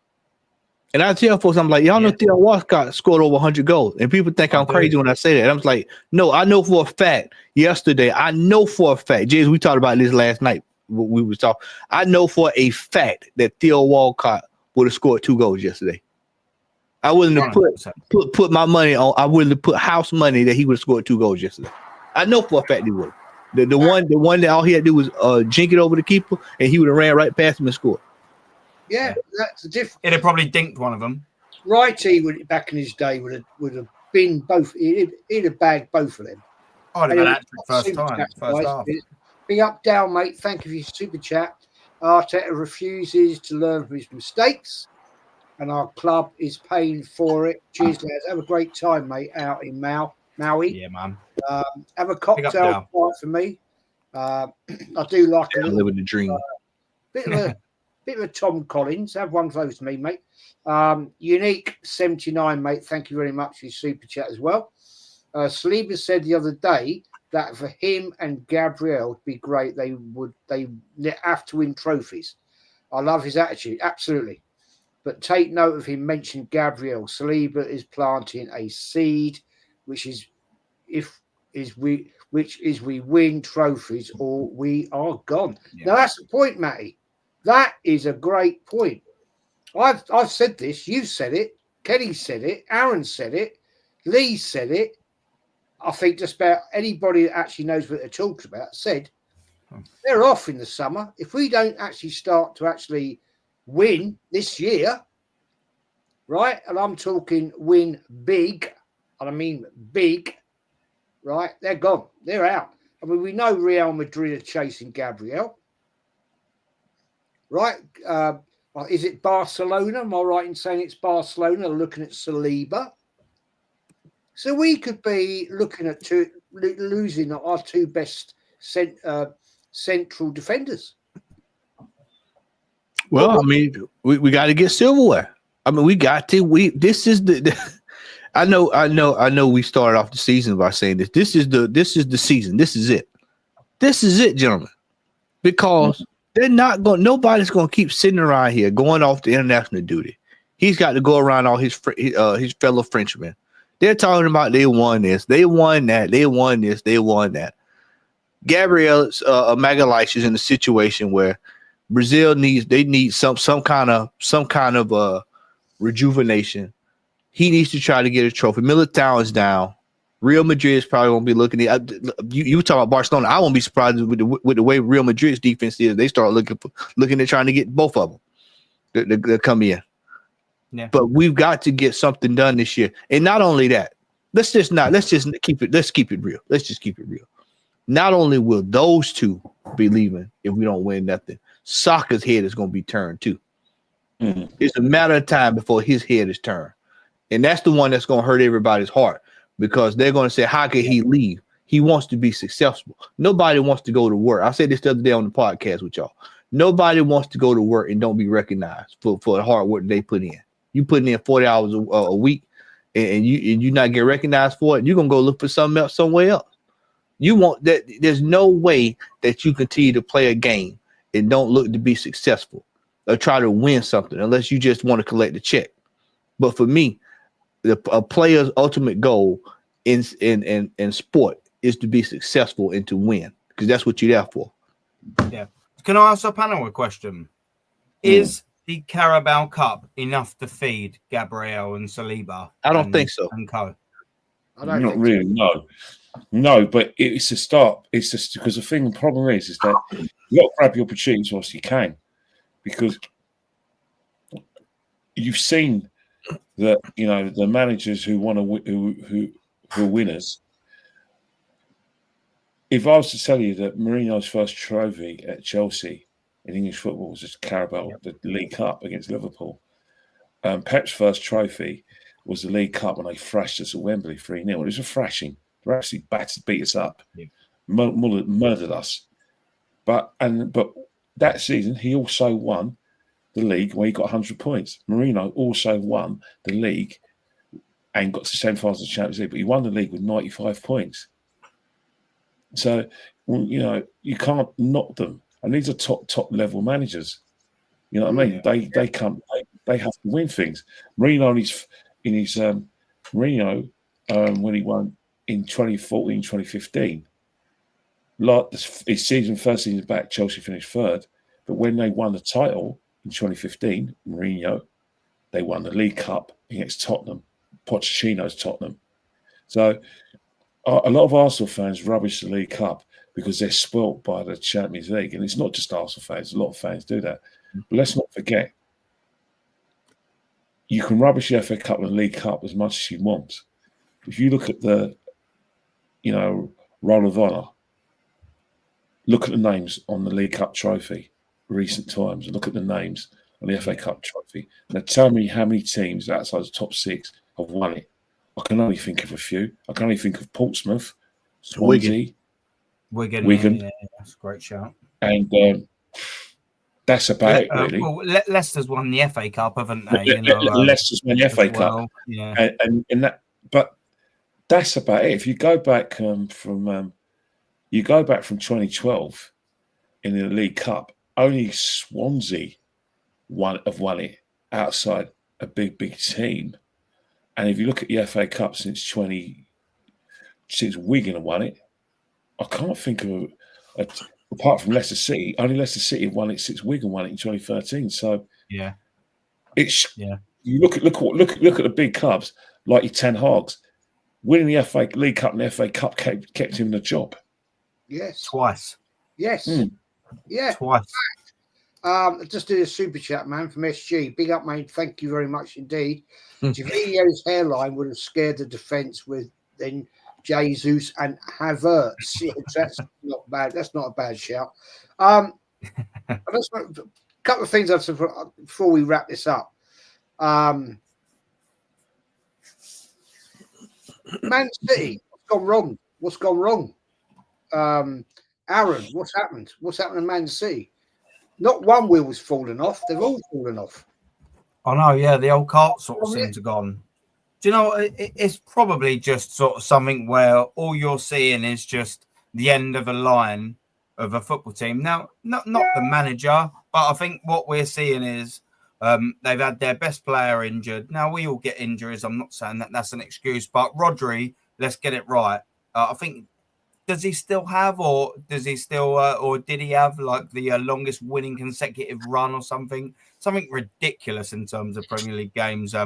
And I tell folks, I'm like, y'all know Theo Walcott scored over 100 goals. And people think I'm crazy when I say that. And I'm like, no, I know for a fact yesterday, James, we talked about this last night. We was talking. I know for a fact that Theo Walcott would have scored 2 goals yesterday. I wouldn't have put my money on. I wouldn't have put house money that he would have scored 2 goals yesterday. I know for a fact he would. The one that all he had to do was jink it over the keeper, and he would have ran right past him and scored. Yeah, that's the difference. It'd have probably dinked one of them. Righty would back in his day would have been both. He'd have bagged both of them. I'd have had that first half. Big up, down, mate. Thank you for your super chat. Arteta refuses to learn from his mistakes, and our club is paying for it. Cheers, lads. Have a great time, mate, out in Maui. Yeah, man. Have a cocktail for me. I do like living the dream. Bit of a Tom Collins. Have one of those to me, mate. Unique 79, mate. Thank you very much for your super chat as well. Saliba said the other day that for him and Gabriel would be great. They have to win trophies. I love his attitude, absolutely. But take note of him mentioning Gabriel. Saliba is planting a seed, which is we win trophies or we are gone. Yeah. Now that's the point, Matty. That is a great point. I've said this. You've said it. Kenny said it. Aaron said it. Lee said it. I think just about anybody that actually knows what they're talking about said they're off in the summer. If we don't actually start to actually win this year, right? And I'm talking win big, and I mean big, right? They're gone. They're out. I mean, we know Real Madrid are chasing Gabriel. Right? Is it Barcelona? Am I right in saying it's Barcelona looking at Saliba? So we could be looking at losing our 2 best central defenders. Well, I mean, we got to get silverware. I mean, we got to. This is the I know. We started off the season by saying this. This is the season. This is it. This is it, gentlemen. Because they're not going. Nobody's going to keep sitting around here going off the international duty. He's got to go around all his fellow Frenchmen. They're talking about they won this, they won that, they won this, they won that. Gabriel Magalhaes is in a situation where Brazil needs some kind of rejuvenation. He needs to try to get a trophy. Militao is down. Real Madrid is probably won't be looking at you talking about Barcelona. I won't be surprised with the way Real Madrid's defense is. They start looking at trying to get both of them to come in. Yeah. But we've got to get something done this year. And not only that, let's just keep it real. Let's just keep it real. Not only will those 2 be leaving if we don't win nothing, Saka's head is going to be turned too. Mm-hmm. It's a matter of time before his head is turned. And that's the one that's going to hurt everybody's heart because they're going to say, how could he leave? He wants to be successful. Nobody wants to go to work. I said this the other day on the podcast with y'all. Nobody wants to go to work and don't be recognized for the hard work they put in. You putting in 40 hours a week and you not get recognized for it, you're going to go look for something else somewhere else. You want that. There's no way that you continue to play a game and don't look to be successful or try to win something unless you just want to collect a check. But for me, a player's ultimate goal in sport is to be successful and to win because that's what you're there for. Yeah. Can I ask our panel a question? Is the Carabao Cup enough to feed Gabriel and Saliba? I don't think so. And co. Not really, no. No, but it's a start. It's just because the problem is that you got to grab your opportunities whilst you can, because you've seen that the managers who want to who are winners. If I was to tell you that Mourinho's first trophy at Chelsea in English football was just Carabao, the League Cup against Liverpool. Pep's first trophy was the League Cup when they thrashed us at Wembley 3-0. It was a thrashing. They actually beat us up, murdered us. But that season he also won the league where he got 100 points. Mourinho also won the league and got to the semi-finals of the Champions League, but he won the league with 95 points. So, you can't knock them. And these are top level managers. You know what I mean? They have to win things. Mourinho when he won in 2014, 2015, his first season back, Chelsea finished third. But when they won the title in 2015, Mourinho, they won the League Cup against Tottenham, Pochettino's Tottenham. So a lot of Arsenal fans rubbish the League Cup because they're spoilt by the Champions League. And it's not just Arsenal fans. A lot of fans do that. But let's not forget, you can rubbish the FA Cup and the League Cup as much as you want. If you look at the, Roll of Honour, look at the names on the League Cup trophy, recent times, and look at the names on the FA Cup trophy. Now tell me how many teams outside the top 6 have won it. I can only think of a few. I can only think of Portsmouth, Swansea, Wigan. Yeah, that's a great shout. And that's about it, really. Well, Leicester's won the FA Cup, haven't they? Leicester's won the FA Cup. Yeah. And that, but that's about it. If you go back from 2012 in the League Cup, only Swansea have won it outside a big team. And if you look at the FA Cup since Wigan have won it, I can't think of apart from Leicester City, only Leicester City have won it since Wigan won it in 2013. So you look at the big clubs like your Ten Hags, winning the FA League Cup and the FA Cup kept him the job. Yes, twice. Yes, yeah, twice. Just did a super chat, man, from SG. Big up, mate. Thank you very much indeed. Javier's hairline would have scared the defence with then Jesus and Havertz. Yes, that's not bad. That's not a bad shout. A couple of things I'd say before we wrap this up. Man City, what's gone wrong? What's gone wrong? Aaron, what's happened? What's happened to Man City? Not one wheel's fallen off. They've all fallen off. I know, yeah. The old cart sort of seems to have gone. Do you know, it's probably just sort of something where all you're seeing is just the end of a line of a football team. Now, not the manager, but I think what we're seeing is they've had their best player injured. Now, we all get injuries. I'm not saying that that's an excuse, but Rodri, let's get it right. I think, does he still have, or did he have like the longest winning consecutive run or something? Something ridiculous in terms of Premier League games.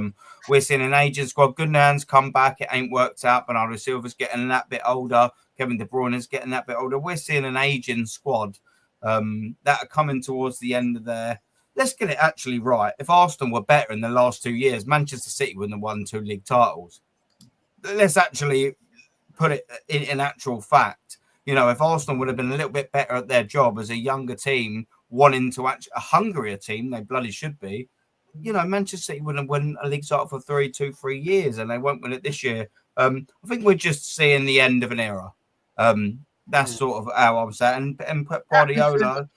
We're seeing an aging squad. Gooner's come back. It ain't worked out. Bernardo Silva's getting that bit older. Kevin De Bruyne is getting that bit older. We're seeing an aging squad that are coming towards the end of their. Let's get it actually right. If Arsenal were better in the last 2 years, Manchester City wouldn't have won 2 league titles. Let's actually put it in actual fact. If Arsenal would have been a little bit better at their job as a younger team, wanting to actually a hungrier team, they bloody should be. Manchester City wouldn't win a league title for 3 years, and they won't win it this year. I think we're just seeing the end of an era. That's sort of how I'm saying. And Pep Guardiola,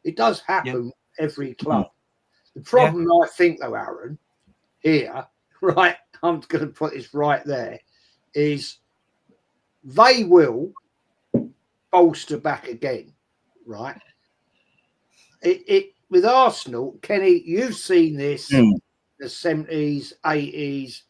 it does happen every club. The problem, I think, though, Aaron, here, right, I'm going to put this right there, is they will bolster back again, right? It with Arsenal, Kenny, you've seen this the 70s, 80s,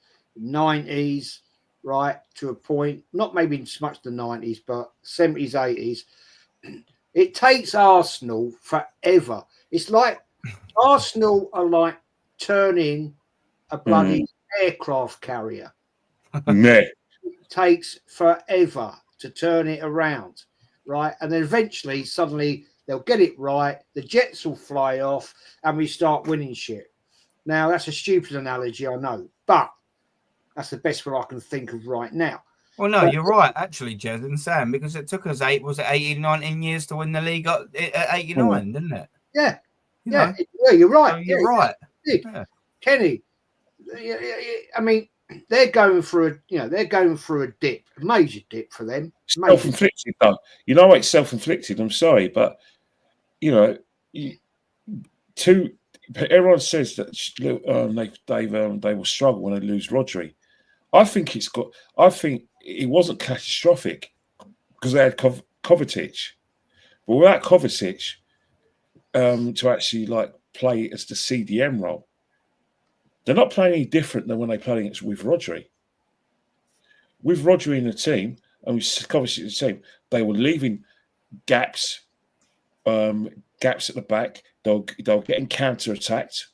90s, right, to a point, not maybe so much the 90s, but 70s, 80s. It takes Arsenal forever. It's like Arsenal are like turning a bloody aircraft carrier. It takes forever to turn it around, right? And then eventually, suddenly, they'll get it right. The jets will fly off, and we start winning shit. Now, that's a stupid analogy, I know, but that's the best one I can think of right now. Well, no, you're right, actually, Jez and Sam, because it took us 18, 19 years to win the league at 89, didn't it? Yeah. You Yeah, know? yeah, you're right. So you're right. Yeah. Kenny, I mean, they're going through a dip, a major dip for them. Self-inflicted, though. You know it's self-inflicted. I'm sorry, but you know, everyone says that they will struggle when they lose Rodri. I think it wasn't catastrophic because they had Kovacic, but without Kovacic, to actually like play as the CDM role, they're not playing any different than when they played against with Rodri. With Rodri in the team and with Kovacic in the team, they were leaving gaps at the back. They were getting counter-attacked.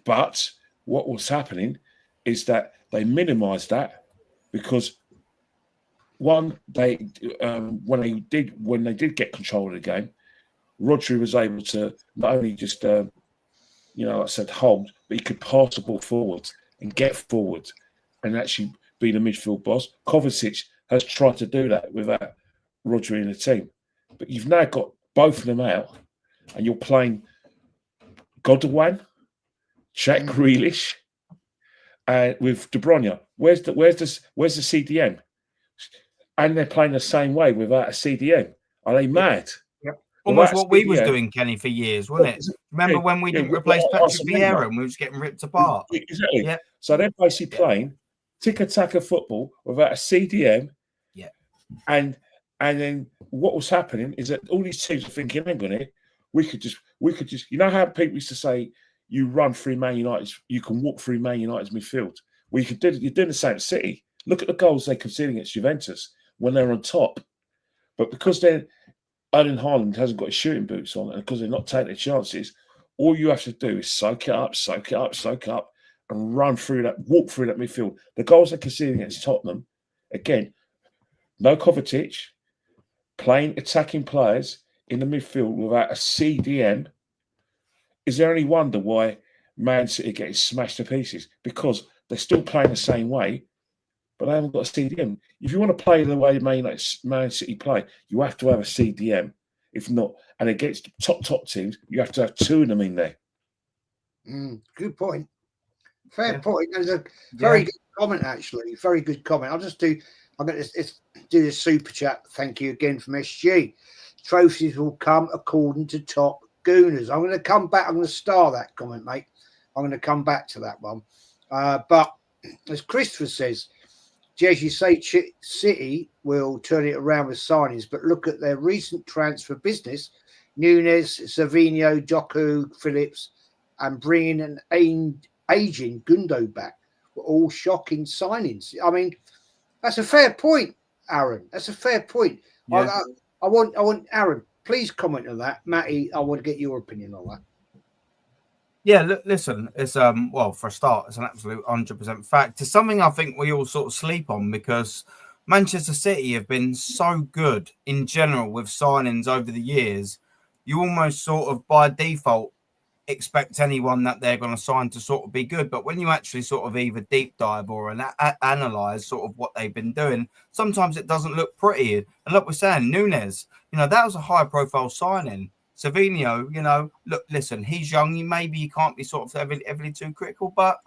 But what was happening is that they minimised that because when they did get control of the game, Rodri was able to not only just like I said, hold, but he could pass the ball forward and get forward and actually be the midfield boss. Kovacic has tried to do that without Rodri in the team. But you've now got both of them out and you're playing Godwin, Jack Grealish, and with De Bruyne. Where's the CDM? And they're playing the same way without a CDM. Are they mad? Yep. Almost what we was doing, Kenny, for years, wasn't it? Remember when we didn't replace Patrick Vieira and we was getting ripped apart? Exactly. Yeah. So they're basically playing tick-a-tack football without a CDM. Yeah. And then what was happening is that all these teams are thinking, hang on it, we could just, you know how people used to say, you run through Man United, you can walk through Man United's midfield. Well, you're doing the same at City. Look at the goals they conceded against Juventus when they're on top. But because Erling Haaland hasn't got his shooting boots on, and because they're not taking their chances, all you have to do is soak it up, and walk through that midfield. The goals they conceded against Tottenham, again, no Kovacic, playing attacking players in the midfield without a CDM. Is there any wonder why Man City are getting smashed to pieces? Because they're still playing the same way, but they haven't got a CDM. If you want to play the way Man City play, you have to have a CDM. If not, and against top teams, you have to have two of them in there. Good point. Fair point. There's a very good comment, actually. Very good comment. I'm going to do the super chat. Thank you again from SG. Trophies will come according to top Gooners. I'm going to come back. I'm going to star that comment, mate. I'm going to come back to that one. But as Christopher says, Jez, you say City will turn it around with signings, but look at their recent transfer business. Nunes, Savinho, Doku, Phillips, and bringing an aging Gundo back were all shocking signings. I mean, that's a fair point, Aaron. That's a fair point. Yeah. I want Aaron, please comment on that. Matty, I want to get your opinion on that. Yeah, look, listen, it's well, for a start, it's an absolute 100% fact. It's something I think we all sort of sleep on because Manchester City have been so good in general with signings over the years. You almost sort of by default expect anyone that they're going to sign to sort of be good. But when you actually sort of either deep dive or analyze sort of what they've been doing, sometimes it doesn't look pretty. And like we're saying, Nunes, that was a high profile signing. Savinho, look, listen, he's young. Maybe you can't be sort of heavily too critical. But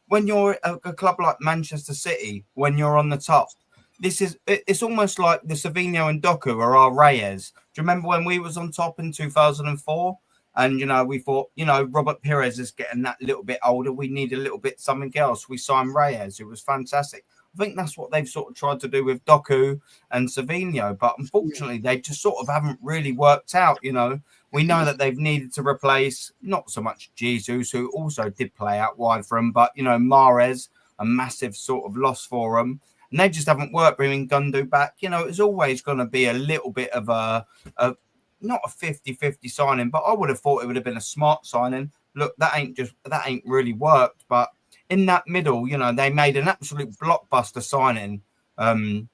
when you're a club like Manchester City, when you're on the top, it's almost like the Savinho and Doku are our Reyes. Do you remember when we was on top in 2004? And, we thought, Robert Pires is getting that little bit older. We need a little bit something else. We signed Reyes, who was fantastic. I think that's what they've sort of tried to do with Doku and Savinho. But unfortunately, they just sort of haven't really worked out, We know that they've needed to replace not so much Jesus, who also did play out wide for them, but, Mahrez, a massive sort of loss for them. And they just haven't worked bringing Gundu back. It's always going to be a little bit of a not a 50-50 signing, but I would have thought it would have been a smart signing. Look, that ain't really worked. But in that middle, they made an absolute blockbuster signing. And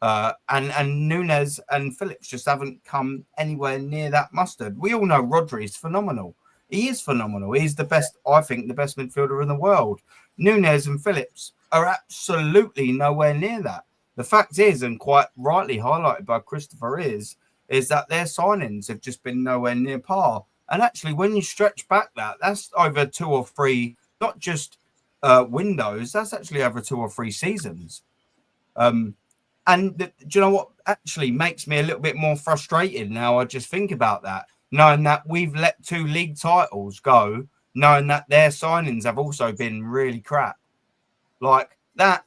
Nunes and Phillips just haven't come anywhere near that mustard. We all know Rodri's phenomenal. He is phenomenal. He's the best, I think, the best midfielder in the world. Núñez and Phillips are absolutely nowhere near that. The fact is, and quite rightly highlighted by Christopher, is that their signings have just been nowhere near par. And actually, when you stretch back that's over 2 or 3, not just windows, that's actually over 2 or 3 seasons. Do you know what actually makes me a little bit more frustrated now? I just think about that, knowing that we've let 2 league titles go, knowing that their signings have also been really crap. Like them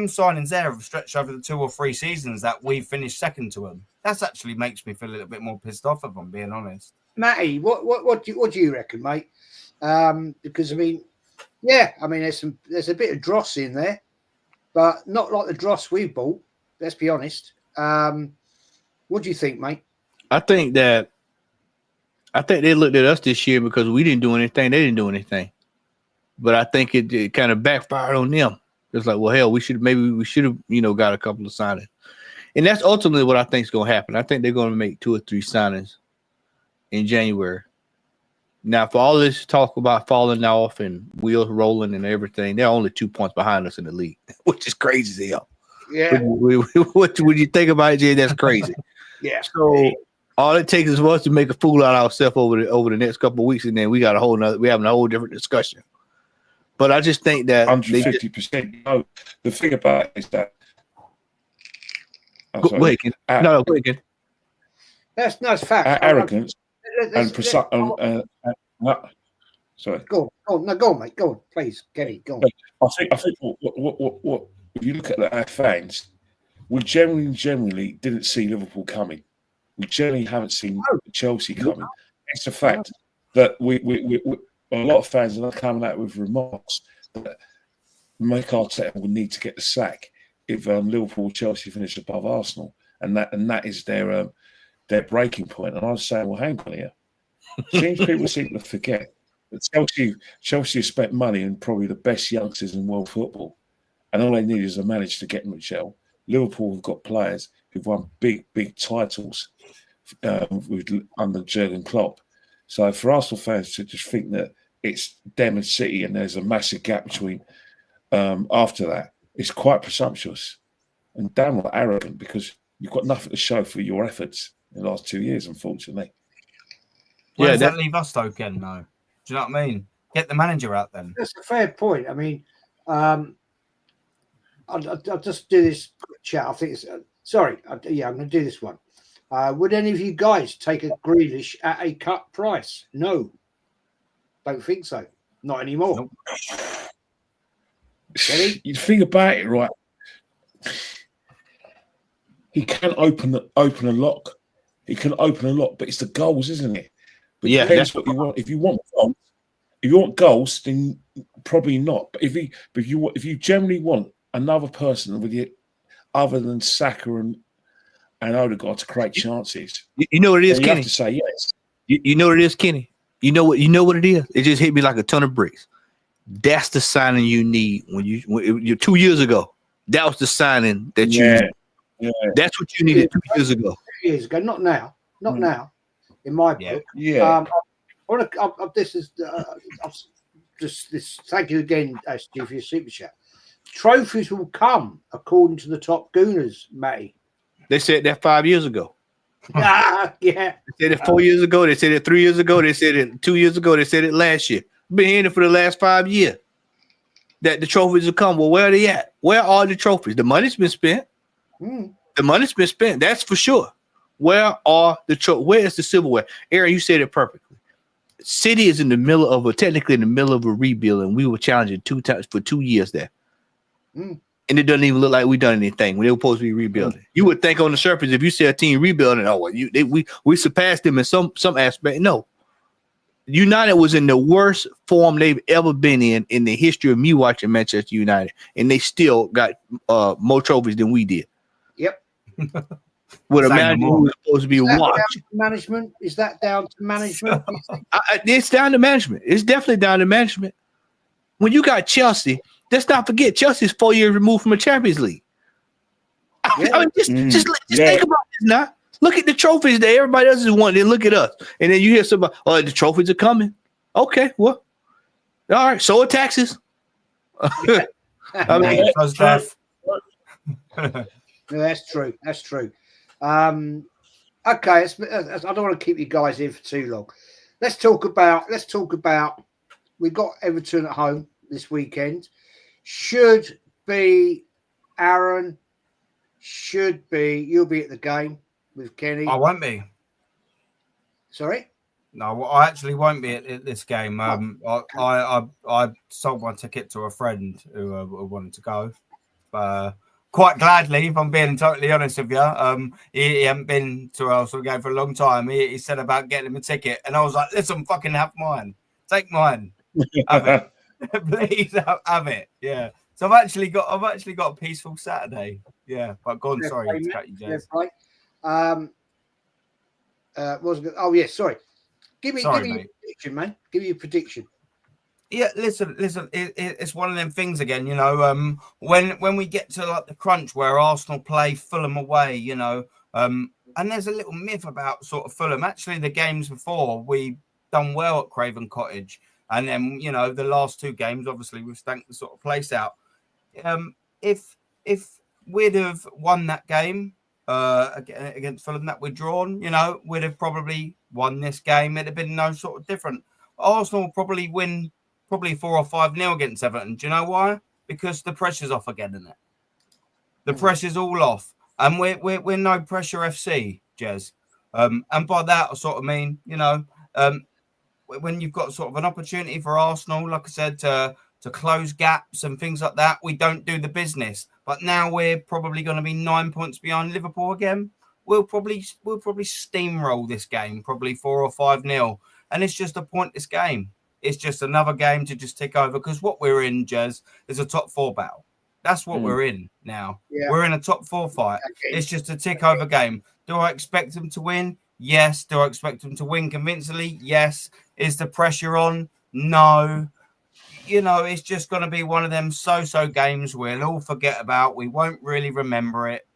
signings there have stretched over the 2 or 3 seasons that we've finished second to them. That's actually makes me feel a little bit more pissed off, if I'm being honest. Matty, what do you reckon, mate? Because I mean, there's a bit of dross in there, but not like the dross we bought. Let's be honest. What do you think, mate? I think they looked at us this year because we didn't do anything. They didn't do anything. But I think it kind of backfired on them. It's like, well, hell, we should have, got a couple of signings. And that's ultimately what I think is going to happen. I think they're going to make 2 or 3 signings in January. Now, for all this talk about falling off and wheels rolling and everything, they're only 2 points behind us in the league, which is crazy as hell. Yeah. What would you think about it, Jay? That's crazy. Yeah. So all it takes is for us to make a fool out of ourselves over the next couple of weeks, and then we're having a whole different discussion. But I just think that 150%. The thing about it is that. Go ahead. That's fact. Arrogance sorry. Go on. No, go on, mate. Go on, please. Get it. Go on. I think what if you look at our fans, we generally didn't see Liverpool coming. We generally haven't seen Chelsea coming. It's a fact that we a lot of fans are not coming out with remarks that make Arteta will need to get the sack if Liverpool or Chelsea finish above Arsenal, and that is their breaking point. And I was saying, well, hang on here. People seem to forget that Chelsea have spent money on probably the best youngsters in world football, and all they need is a manager to get them a gel. Liverpool have got players who've won big titles under Jurgen Klopp. So for Arsenal fans to just think that it's them and City and there's a massive gap between after that, it's quite presumptuous and downright arrogant, because you've got nothing to show for your efforts in the last 2 years, unfortunately. Where does that leave us, though, Ken? No. Do you know what I mean? Get the manager out then. That's a fair point. I mean, I'll just do this quick chat. I think it's I'm going to do this one. Would any of you guys take a Grealish at a cut price? No. Don't think so. Not anymore. Nope. You think about it, right? He can open a lock. He can open a lock, but it's the goals, isn't it? But yeah, that's what you want. If you want goals, then probably not. But if you generally want another person with you, other than Saka and Odegaard, to create chances, you know what it is, Kenny. You have to say yes. You know what it is, Kenny. You know what it is. It just hit me like a ton of bricks. That's the signing you need when you're 2 years ago. That was the signing that you need. Yeah. That's what you needed 2 years ago. 2 years ago, not now. Not now. In my book. Yeah. Thank you again, Stu, for your super chat. Trophies will come according to the top Gooners, Matty. They said that 5 years ago. Yeah. They said it 4 years ago. They said it 3 years ago. They said it 2 years ago. They said it last year. Been hearing it for the last 5 years that the trophies will come. Well, where are they at? Where are the trophies? The money's been spent. The money's been spent. That's for sure. Where are the trophies? Where is the silverware? Aaron, you said it perfectly. City is technically in the middle of a rebuild, and we were challenging 2 times for 2 years there. And it doesn't even look like we've done anything when they were supposed to be rebuilding. You would think on the surface, if you see a team rebuilding, we surpassed them in some aspect. No. United was in the worst form they've ever been in the history of me watching Manchester United, and they still got more trophies than we did. Yep. With a manager who was supposed to be watching. Management? Is that down to management? It's down to management. It's definitely down to management. When you got Chelsea, let's not forget Chelsea's 4 years removed from a Champions League. I mean, just think about this now. Look at the trophies that everybody else is wanting. Then look at us, and then you hear somebody, "Oh, the trophies are coming." Okay, well, all right. So are taxes. I mean, Does death. No, that's true. That's true. Okay, I don't want to keep you guys here for too long. Let's talk about. We've got Everton at home this weekend. Should be Aaron. Should be you'll be at the game with Kenny. I won't be. Sorry. No, I actually won't be at this game. I sold my ticket to a friend who wanted to go. Quite gladly, if I'm being totally honest with you. He hadn't been to an Arsenal game for a long time. He said about getting him a ticket, and I was like, "Listen, fucking have mine. Take mine. Have it, please have it." Yeah. So I've actually got a peaceful Saturday. Yeah, but go on. Sorry to cut you, Jez. Oh yeah, sorry. Give me your prediction, man. Give me your prediction. Yeah, listen. It's one of them things again, you know. When we get to like the crunch where Arsenal play Fulham away, and there's a little myth about sort of Fulham. Actually, the games before we done well at Craven Cottage, and then the last two games, obviously we've stanked the sort of place out. If we'd have won that game against Fulham that we're drawn, we'd have probably won this game. It'd have been no sort of different. Arsenal will probably win 4 or 5-0 against Everton. Do you know why? Because the pressure's off again, isn't it? The pressure's all off, and we're no pressure FC, Jez. And by that I sort of mean, when you've got sort of an opportunity for Arsenal, like I said, to close gaps and things like that, we don't do the business. But now we're probably going to be 9 points behind Liverpool again. We'll probably steamroll this game, probably 4 or 5-0, and it's just a pointless game. It's just another game to just tick over, because what we're in, Jez, is a top 4 battle. That's what we're in now. Yeah. We're in a top 4 fight. Okay. It's just a tick over game. Do I expect them to win? Yes. Do I expect them to win convincingly? Yes. Is the pressure on? No. It's just going to be one of them so-so games we'll all forget about. We won't really remember it.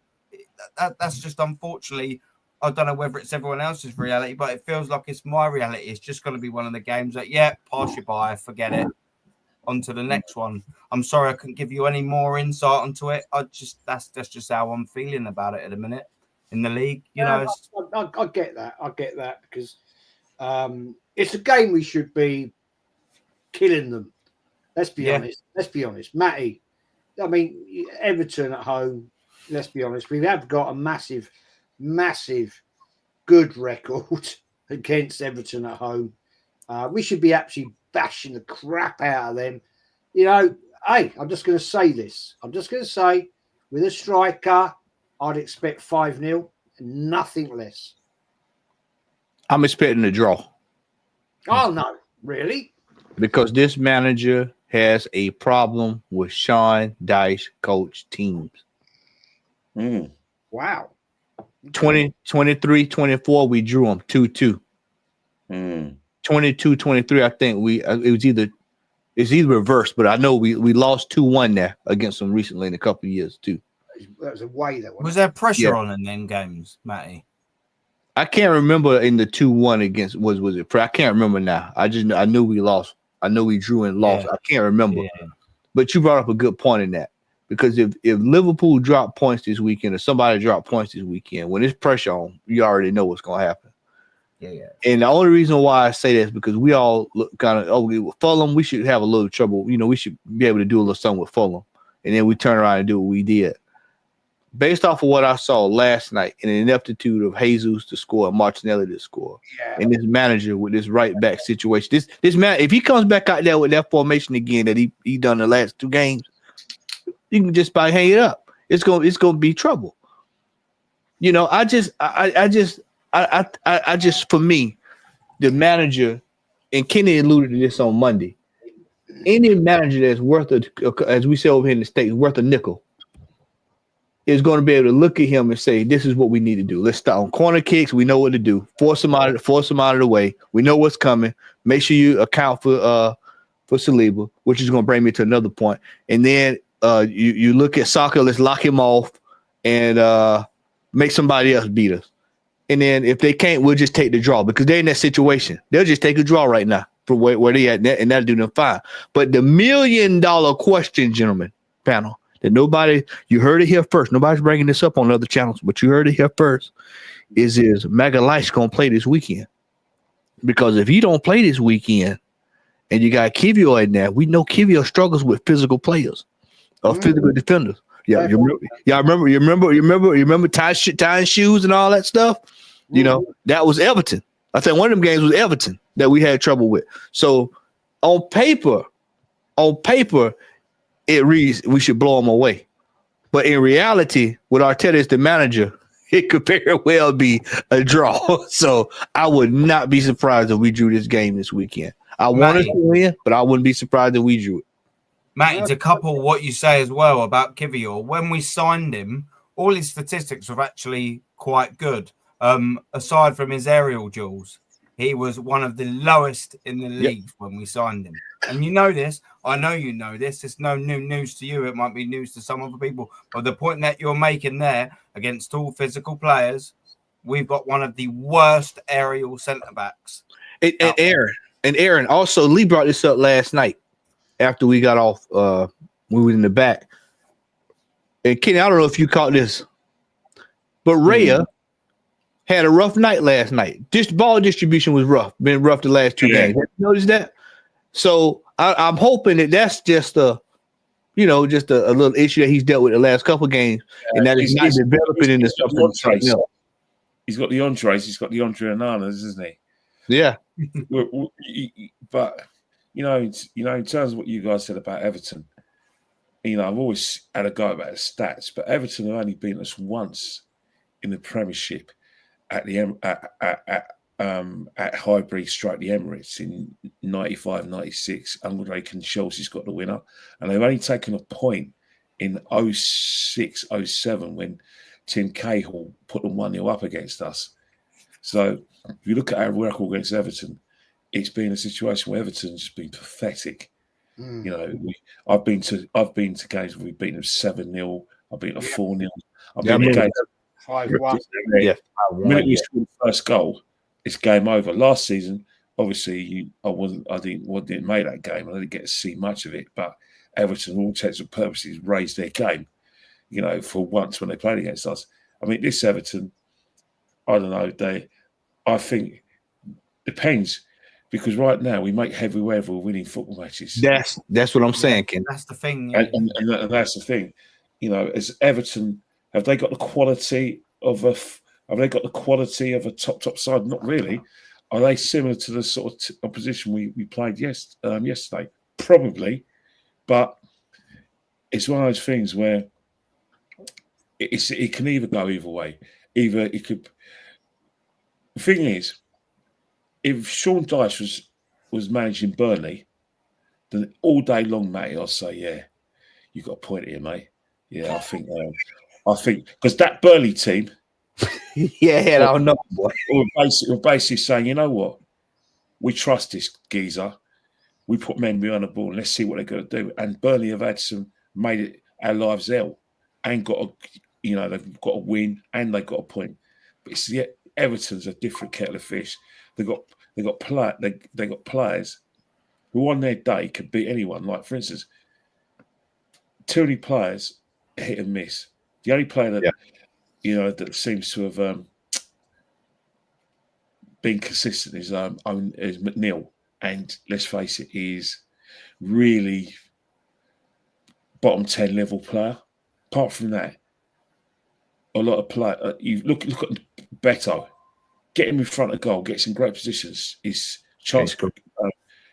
That's just, unfortunately, I don't know whether it's everyone else's reality, but it feels like it's my reality. It's just going to be one of the games that, pass you by, forget it. On to the next one. I'm sorry I couldn't give you any more insight onto it. That's just how I'm feeling about it at the minute in the league. I get that. I get that, because it's a game we should be killing them. Let's be honest. Matty, I mean, Everton at home, let's be honest, we have got a massive good record against Everton at home. We should be actually bashing the crap out of them. Hey, I'm just going to say this. I'm just going to say, with a striker, I'd expect 5-0 and nothing less. I'm expecting a draw. Oh, no. Really? Because this manager has a problem with Sean Dyche coach teams. Wow. 23-24, we drew them 2-2. 22-23, I think it's either reversed, but I know we lost 2-1 there against them recently in a couple of years too. That was a way that was there pressure on in them games, Matty? I can't remember in the 2-1 against was it? I can't remember now. I knew we lost. I know we drew and lost. I can't remember. Yeah. But you brought up a good point in that, because if Liverpool drop points this weekend or somebody drop points this weekend, when there's pressure on, you already know what's going to happen. Yeah. And the only reason why I say that is because we all look kind of, with Fulham, we should have a little trouble. We should be able to do a little something with Fulham. And then we turn around and do what we did. Based off of what I saw last night, and the ineptitude of Jesus to score and Martinelli to score, and this manager with this right back situation, this man, if he comes back out there with that formation again that he done the last 2 games, you can just about hang it up. It's gonna be trouble. I just for me, the manager, and Kenny alluded to this on Monday. Any manager that's worth as we say over here in the States, worth a nickel, is going to be able to look at him and say, "This is what we need to do. Let's start on corner kicks. We know what to do. Force them out of the way. We know what's coming. Make sure you account for Saliba," which is going to bring me to another point. And then you look at soccer. Let's lock him off and make somebody else beat us. And then if they can't, we'll just take the draw, because they're in that situation. They'll just take a draw right now for where they at, and that'll do them fine. But the $1 million question, gentlemen, panel, that you heard it here first. Nobody's bringing this up on other channels, but you heard it here first. Is Magalhaes gonna play this weekend? Because if he don't play this weekend, and you got Kivio in there, we know Kivio struggles with physical players or physical defenders. Yeah, you remember tying shoes and all that stuff. You know, that was Everton. I think one of them games was Everton that we had trouble with. So on paper, it reads we should blow them away. But in reality, with Arteta as the manager, it could very well be a draw. So I would not be surprised if we drew this game this weekend. I want us to win, but I wouldn't be surprised if we drew it. Matty, to couple what you say as well about Kivior, when we signed him, all his statistics were actually quite good. Aside from his aerial duels, he was one of the lowest in the league when we signed him. And you know this. I know you know this. It's no new news to you. It might be news to some other people. But the point that you're making there against all physical players, we've got one of the worst aerial centre-backs. And Aaron, also, Lee brought this up last night after we got off. We were in the back. And Kenny, I don't know if you caught this, but Raya had a rough night last night. This ball distribution was rough. Been rough the last two games. Have you noticed that? So I'm hoping that that's just a little issue that he's dealt with the last couple of games, and that he's not developing into something. He's got the entrees. He's got the entree ananas, isn't he? Yeah. But in terms of what you guys said about Everton, I've always had a go about the stats, but Everton have only beaten us once in the Premiership at Highbury strike the Emirates in 95-96. Andre Chelsea's got the winner, and they've only taken a point in 06-07 when Tim Cahill put them 1-0 up against us. So if you look at our record against Everton, it's been a situation where Everton's been pathetic. I've been to games where we've beaten them 7-0. I've beaten them 4-0. I've been to games 5-1. The minute we scored the first goal, it's game over. Last season, obviously, I didn't make that game. I didn't get to see much of it. But Everton, all intents and purposes, raised their game. For once when they played against us. I mean, this Everton, I don't know. I think depends. Because right now we make heavyweight of winning football matches. That's what I'm saying, Ken. That's the thing. Yeah. And that's the thing. As Everton, have they got the quality of a top side? Not really. Are they similar to the sort of opposition we played yesterday? Probably, but it's one of those things where it can either go either way. Either it could. The thing is, if Sean Dyche was managing Burnley, then all day long, mate, I'll say, yeah, you got a point here, mate. Yeah, I think because that Burnley team, I don't know, boy. We're basically saying, you know what, we trust this geezer. We put men behind the ball and let's see what they're going to do. And Burnley have made it our lives hell, and they've got a win and they've got a point. But Everton's a different kettle of fish. They got players who on their day could beat anyone. Like for instance, Tierney players hit and miss. The only player that that seems to have been consistent is McNeil, and let's face it, he's really bottom 10 level player. Apart from that, a lot of play. You look at Beto. Get him in front of goal, gets in great positions. His chance,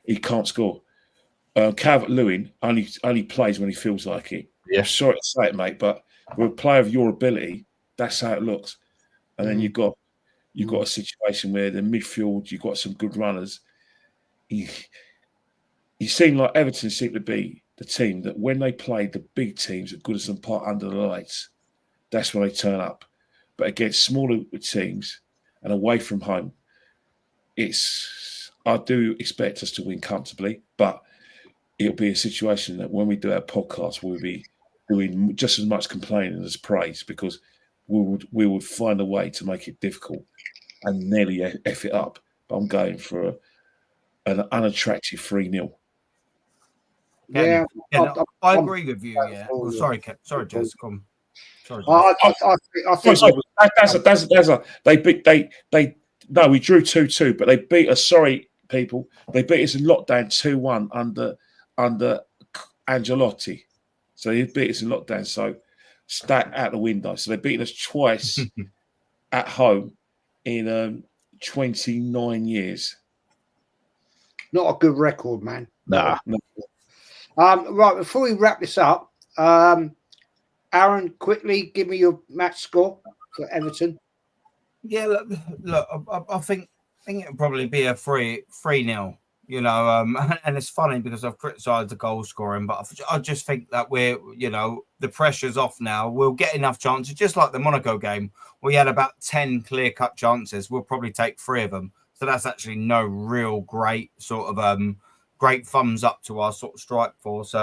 he can't score. Calvert-Lewin only plays when he feels like it. Yeah. I'm sorry to say it, mate, but with a player of your ability, that's how it looks. And then you've got a situation where the midfield, you've got some good runners. You seem like Everton seem to be the team that when they play the big teams at Goodison Park under the lights, that's when they turn up. But against smaller teams and away from home, I do expect us to win comfortably, but it'll be a situation that when we do our podcast, we'll be doing just as much complaining as praise, because we would find a way to make it difficult and nearly F it up. But I'm going for an unattractive 3-0. Yeah, I agree with you. Yeah. Well, sorry, Jez. Come. Sorry, I think Sorry, we drew 2-2, but they beat us. Sorry, people, they beat us in lockdown 2-1 under Angelotti. So they beat us in lockdown. So stat out the window. So they beat us twice at home in 29 years. not a good record, man. Nah. Right, before we wrap this up, Aaron, quickly give me your match score for Everton. Yeah, look, I think it'll probably be a 3-0. You know, and it's funny because I've criticised the goal scoring, but I just think that the pressure's off now. We'll get enough chances, just like the Monaco game. We had about 10 clear-cut chances. We'll probably take 3 of them. So that's actually no real great sort of great thumbs up to our sort of strike force.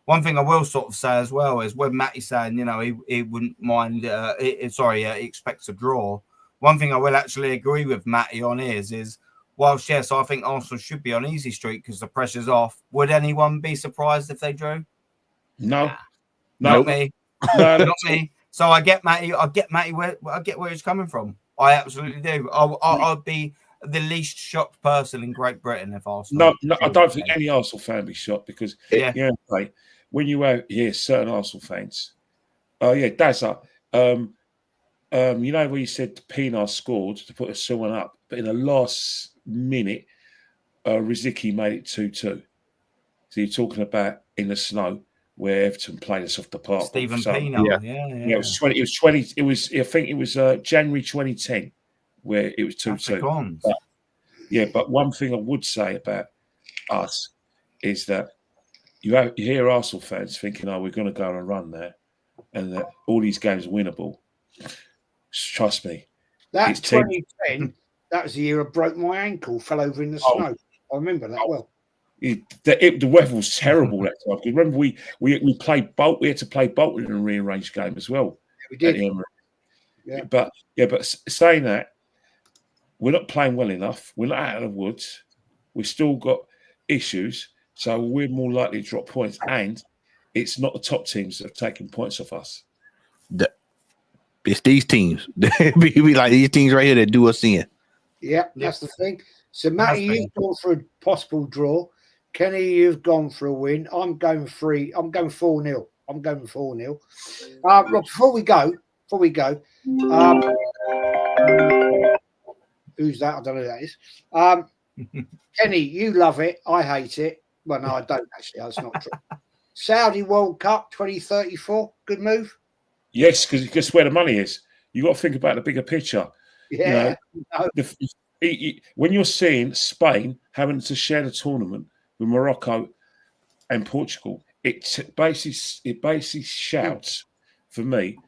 One thing I will sort of say as well is when Matty's saying, he wouldn't mind, he expects a draw. One thing I will actually agree with Matty on is whilst, yes, I think Arsenal should be on easy street because the pressure's off, would anyone be surprised if they drew? No. Not me. No, Not me. So I get Matty where he's coming from. I absolutely do. I'd be the least shocked person in Great Britain if Arsenal. No, I don't think any Arsenal fan be shocked because when you hear certain Arsenal fans, Dazza, where you said Pienaar scored to put us 2-1 up, but in the last minute, Riziki made it 2-2. So you're talking about in the snow where Everton played us off the park. Stephen Pienaar, yeah. It was 20. It was 20. It was. I think it was January 2010 where it was 2-2. But one thing I would say about us is that you hear Arsenal fans thinking, "Oh, we're going to go on a run there," and that all these games are winnable. Trust me. That's 2010. That was the year I broke my ankle, fell over in the snow. I remember that well. The weather was terrible that time. Remember, we played Boult. We had to play Bolton in a rearranged game as well. Yeah, we did. But saying that, we're not playing well enough. We're not out of the woods. We've still got issues, so we're more likely to drop points. And it's not the top teams that have taken points off us. It's these teams. be like these teams right here that do us in. Yeah, that's the thing. So, Matty, you've gone for a possible draw. Kenny, you've gone for a win. I'm going 4-0. I'm going 4-0. Before we go, who's that? I don't know who that is. Kenny, you love it. I hate it. Well, no, I don't actually. That's not true. Saudi World Cup 2034. Good move. Yes, because guess where the money is. You got to think about the bigger picture. Yeah. When you're seeing Spain having to share the tournament with Morocco and Portugal, it basically shouts for me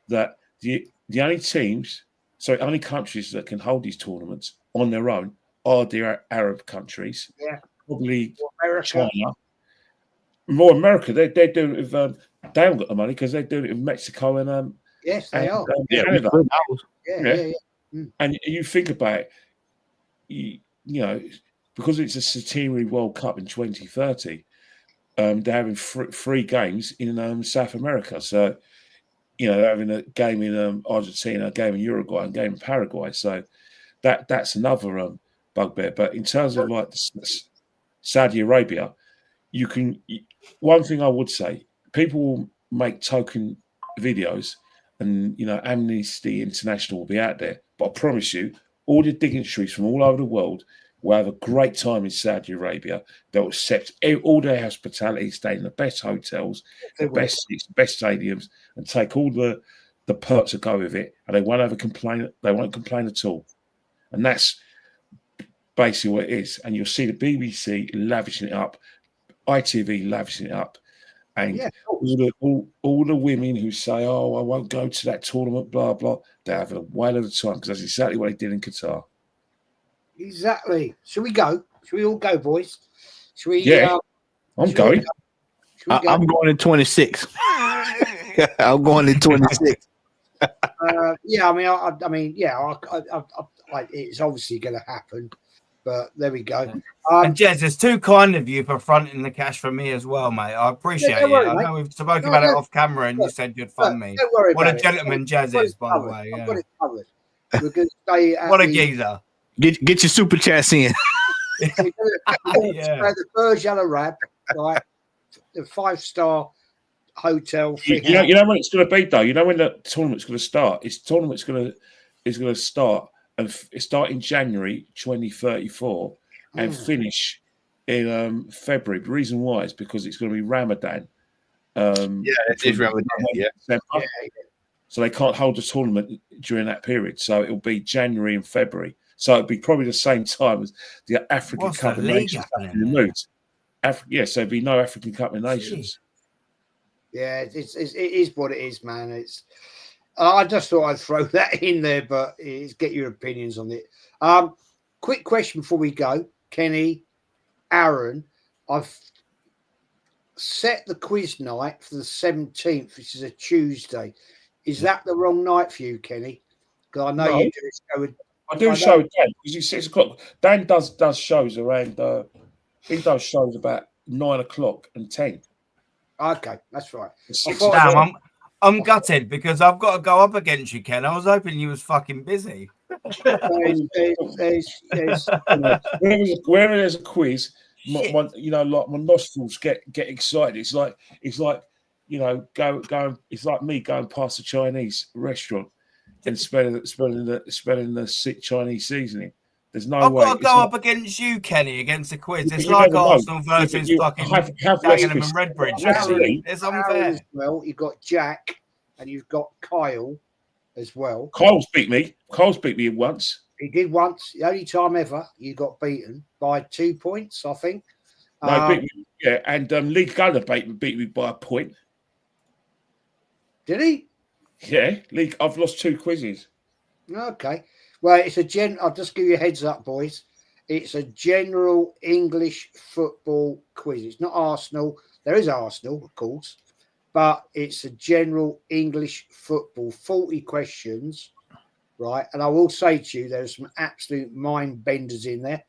that the only countries that can hold these tournaments on their own are the Arab countries. Yeah, probably America. China. More America, they're doing it with they haven't got the money because they're doing it with Mexico and yes, they are. Canada. Yeah. And you think about it, because it's a centenary World Cup in 2030, they're having 3 games in South America. So, they're having a game in Argentina, a game in Uruguay, and a game in Paraguay. So that's another bugbear. But in terms of like Saudi Arabia, one thing I would say, people will make token videos and, Amnesty International will be out there. But I promise you, all the dignitaries from all over the world will have a great time in Saudi Arabia. They'll accept all their hospitality, stay in the best hotels, the best seats, the best stadiums, and take all the perks that go with it. And they won't complain at all. And that's basically what it is. And you'll see the BBC lavishing it up, ITV lavishing it up. And all the women who say, "Oh, I won't go to that tournament," blah blah, they're having a whale of a time because that's exactly what they did in Qatar. Exactly. Should we go? Should we all go, boys? Should we? Yeah, I'm going. I'm going in 26. I'm going in 26. I mean, it's obviously going to happen, But there we go. And Jez, it's too kind of you for fronting the cash for me as well, mate. I appreciate don't worry, it. I mate. know we've spoken about it off camera, and you said you'd fund me. Don't worry What a about gentleman Jez is, by the way. I've Yeah. got it covered. We're going to stay at What a geezer. Get your super chats in. yeah. The Burj Al Arab, right? The 5-star hotel. You know when it's going to be though. You know when the tournament's going to start. It's tournament's going to start and start in January 2034 and finish in February. The reason why is because it's going to be Ramadan. It is Ramadan. Yeah. So they can't hold a tournament during that period. So it'll be January and February. So it'll be probably the same time as the African Cup of Nations in the mood. So there'll be no African Cup of Nations. Yeah, it is what it is, man. I just thought I'd throw that in there, but get your opinions on it. Quick question before we go, Kenny, Aaron. I've set the quiz night for the 17th, which is a Tuesday. Is that the wrong night for you, Kenny? Because I know you do a show with. I do a show with Dan because it's 6 o'clock. Dan does shows around. He does shows about 9 o'clock and 10. Okay, that's right. Damn, I'm gutted because I've got to go up against you, Ken. I was hoping you was fucking busy. Wherever there's a quiz, my nostrils get excited. It's like It's like me going past a Chinese restaurant and smelling the sick Chinese seasoning. There's no way. I've got to go up against you, Kenny, against the quiz. It's like Arsenal versus fucking Dagenham and Redbridge. It's unfair. Well, you've got Jack and you've got Kyle as well. Kyle's beat me once. He did once. The only time ever you got beaten by 2 points, I think. No, beat me, yeah. And Lee Gunner beat me by a point. Did he? Yeah, I've lost 2 quizzes. Okay. Well, I'll just give you a heads up, boys. It's a general English football quiz. It's not Arsenal. There is Arsenal, of course, but it's a general English football. 40 questions, right? And I will say to you, there's some absolute mind benders in there,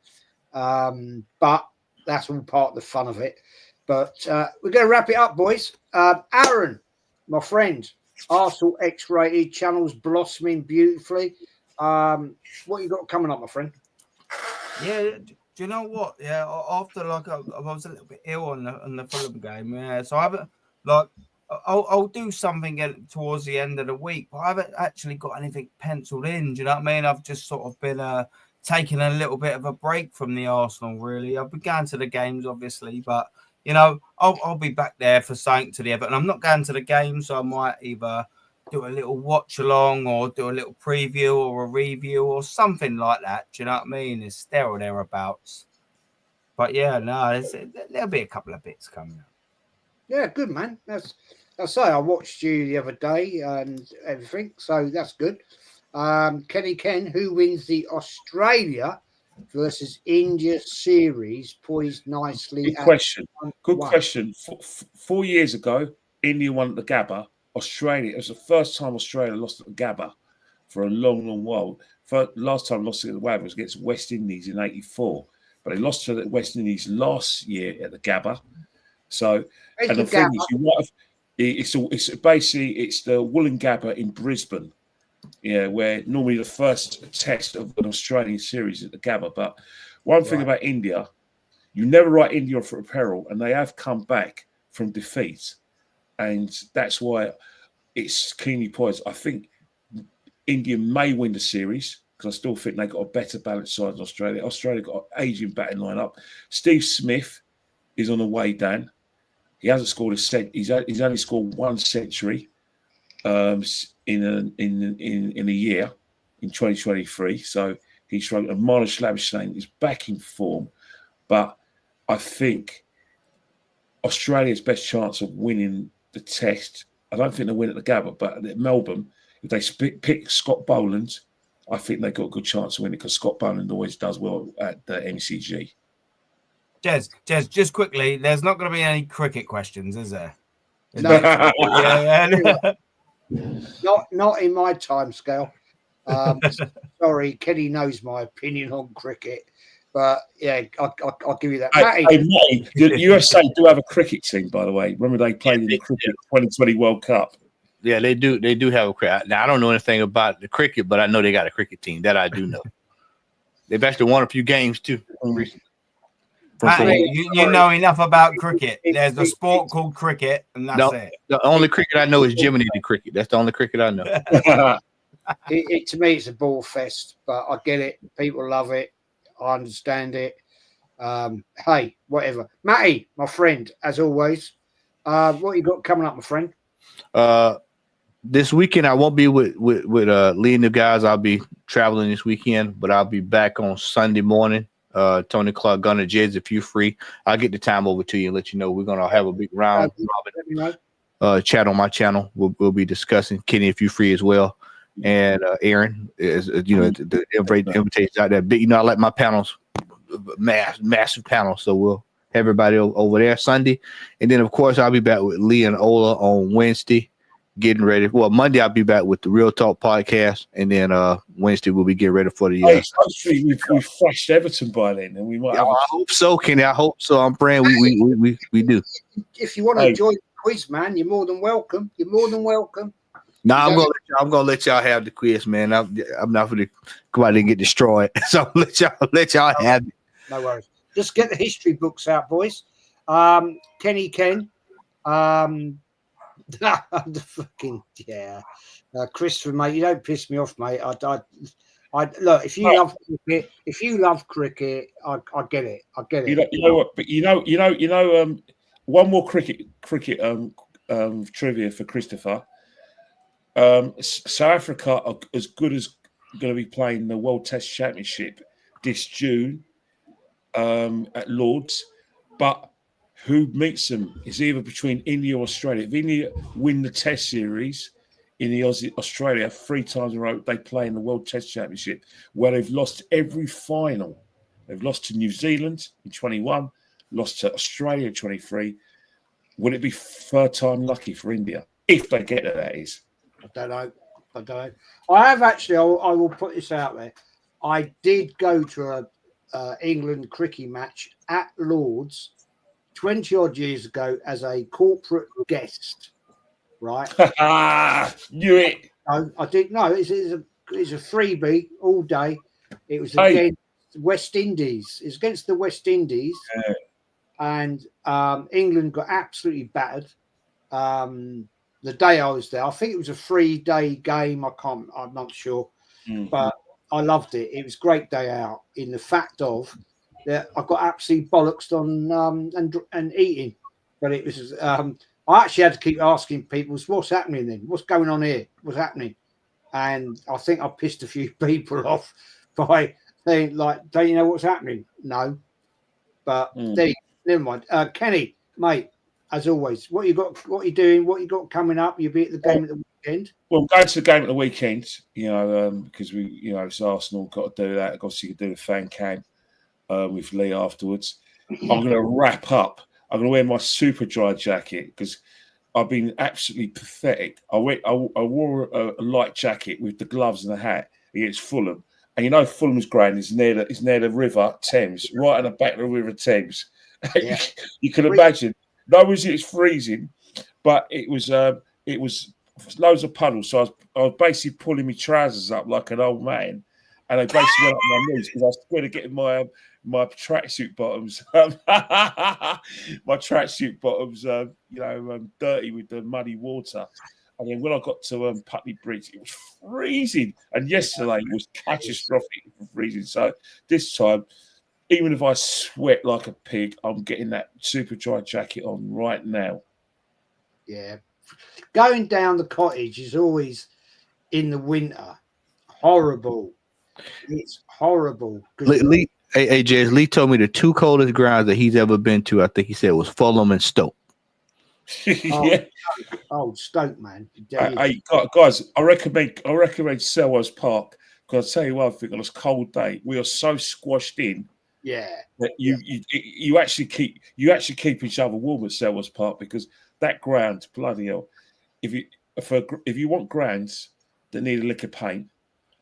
but that's all part of the fun of it. But we're going to wrap it up, boys. Aaron, my friend, Arsenal X-rated, channels blossoming beautifully. What you got coming up, my friend? Yeah, do you know what? Yeah, after I was a little bit ill on the Fulham game. Yeah, so I haven't I'll do something towards the end of the week, but I haven't actually got anything penciled in. Do you know what I mean? I've just sort of been taking a little bit of a break from the Arsenal. Really, I've been going to the games, obviously, but I'll be back there for something to the Everton. I'm not going to the game, so I might either do a little watch along or do a little preview or a review or something like that. Do you know what I mean? It's there or thereabouts. But yeah, no, there'll be a couple of bits coming up. Yeah, good, man. I watched you the other day and everything, so that's good. Kenny Ken, who wins the Australia versus India series, poised nicely. Good question. Good question. 4 years ago, India won at the Gabba. Australia, it was the first time Australia lost at the Gabba for a long, long while. Last time lost at the Gabba was against West Indies in '84, but they lost to the West Indies last year at the Gabba. So, and the thing is, it's the Woolen Gabba in Brisbane, yeah, where normally the first test of an Australian series at the Gabba. But one thing about India, you never write India off for a peril, and they have come back from defeat. And that's why it's keenly poised. I think India may win the series because I still think they got a better balanced side than Australia. Australia got an aging batting lineup. Steve Smith is on the way down. He hasn't scored he's only scored 1 century in a year in 2023. So he's struggling. And Marnus Labuschagne is back in form, but I think Australia's best chance of winning the test, I don't think they'll win at the Gabba, but at Melbourne, if they pick Scott Boland, I think they've got a good chance of winning because Scott Boland always does well at the MCG. Jez, just quickly, there's not going to be any cricket questions, is there? No. Not in my time scale. Sorry, Kenny knows my opinion on cricket. But yeah, I'll give you that. Hey, Matty, the USA do have a cricket team, by the way. Remember they played in the cricket 2020 World Cup. Yeah, they do. They do have a cricket. Now I don't know anything about the cricket, but I know they got a cricket team. That I do know. They've actually won a few games too. Recently. You know enough about cricket. There's a sport called cricket, and that's it. The only cricket I know is Jiminy the cricket. That's the only cricket I know. To me, it's a ball fest, but I get it. People love it. I understand it. Hey, whatever. Matty, my friend, as always, what you got coming up, my friend? This weekend I won't be with Lee and the guys. I'll be traveling this weekend, but I'll be back on Sunday morning. Tony Clark, Gunner, Jeds, if you're free, I'll get the time over to you and let you know. We're gonna have a big round robin chat on my channel. We'll be discussing. Kenny, if you're free as well, and Aaron is the invitations out there. Big, I like my panels, massive panels. So we'll have everybody over there Sunday, and then of course I'll be back with Lee and Ola on Wednesday. Getting ready. Well, Monday I'll be back with the Real Talk podcast, and then Wednesday we'll be getting ready for the. Hopefully we've flashed Everton by then, and we might. I hope so, Kenny. I hope so. I'm praying we do. If you want to join the quiz, man, you're more than welcome. You're more than welcome. I'm gonna let y'all have the quiz, man. I'm not gonna come out and get destroyed. So let y'all have it. No worries. Just get the history books out, boys. Kenny Ken. The fucking Christopher, mate, you don't piss me off, mate. I look, if you love cricket, I get it. I get it. You know what? But you know, one more cricket trivia for Christopher. South Africa are as good as going to be playing the World Test Championship this June at Lords, but who meets them is either between India or Australia. If India win the Test series in the Australia 3 times in a row, they play in the World Test Championship, where they've lost every final. They've lost to New Zealand in 21, lost to Australia in 23. Would it be third time lucky for India if they get there? That is. I don't know. I have actually. I will put this out there. I did go to a England cricket match at Lords 20 odd years ago as a corporate guest, right? Knew it. No, I didn't know. It's a freebie all day. It was against West Indies. It's against the West Indies, and England got absolutely battered. The day I was there, I think it was a 3-day game. I'm not sure, but I loved it. It was a great day out. In the fact of that, I got absolutely bollocksed on and eating, but it was. I actually had to keep asking people, "What's happening then? What's going on here? What's happening?" And I think I pissed a few people off by saying, "Like, don't you know what's happening?" No, but never mind. Kenny, mate, as always, what you got? What you doing? What you got coming up? You'll be at the game at the weekend. Well, I'm going to the game at the weekend. Because it's Arsenal. Got to do that. Obviously, you can do the fan cam with Lee afterwards. I'm going to wrap up. I'm going to wear my super dry jacket because I've been absolutely pathetic. I wore a light jacket with the gloves and the hat against Fulham. And Fulham's ground is near the River Thames, right on the back of the River Thames. Yeah. You can imagine. No, it's freezing, but it was loads of puddles. So I was basically pulling my trousers up like an old man, and they basically went up my knees because I was scared of getting my tracksuit bottoms, dirty with the muddy water. And then when I got to Putney Bridge, it was freezing. And yesterday was catastrophic for freezing. So this time, even if I sweat like a pig, I'm getting that super dry jacket on right now. Yeah. Going down the cottage is always in the winter. Horrible. It's horrible. Lee told me the 2 coldest grounds that he's ever been to, I think he said, was Fulham and Stoke. Yeah. Oh, Stoke, man. Hey, guys, I recommend Selhurst Park because I'll tell you one thing, on this cold day, we are so squashed in. Yeah. That you actually keep each other warm at Selhurst Park because that ground, bloody hell. If you want grounds that need a lick of paint,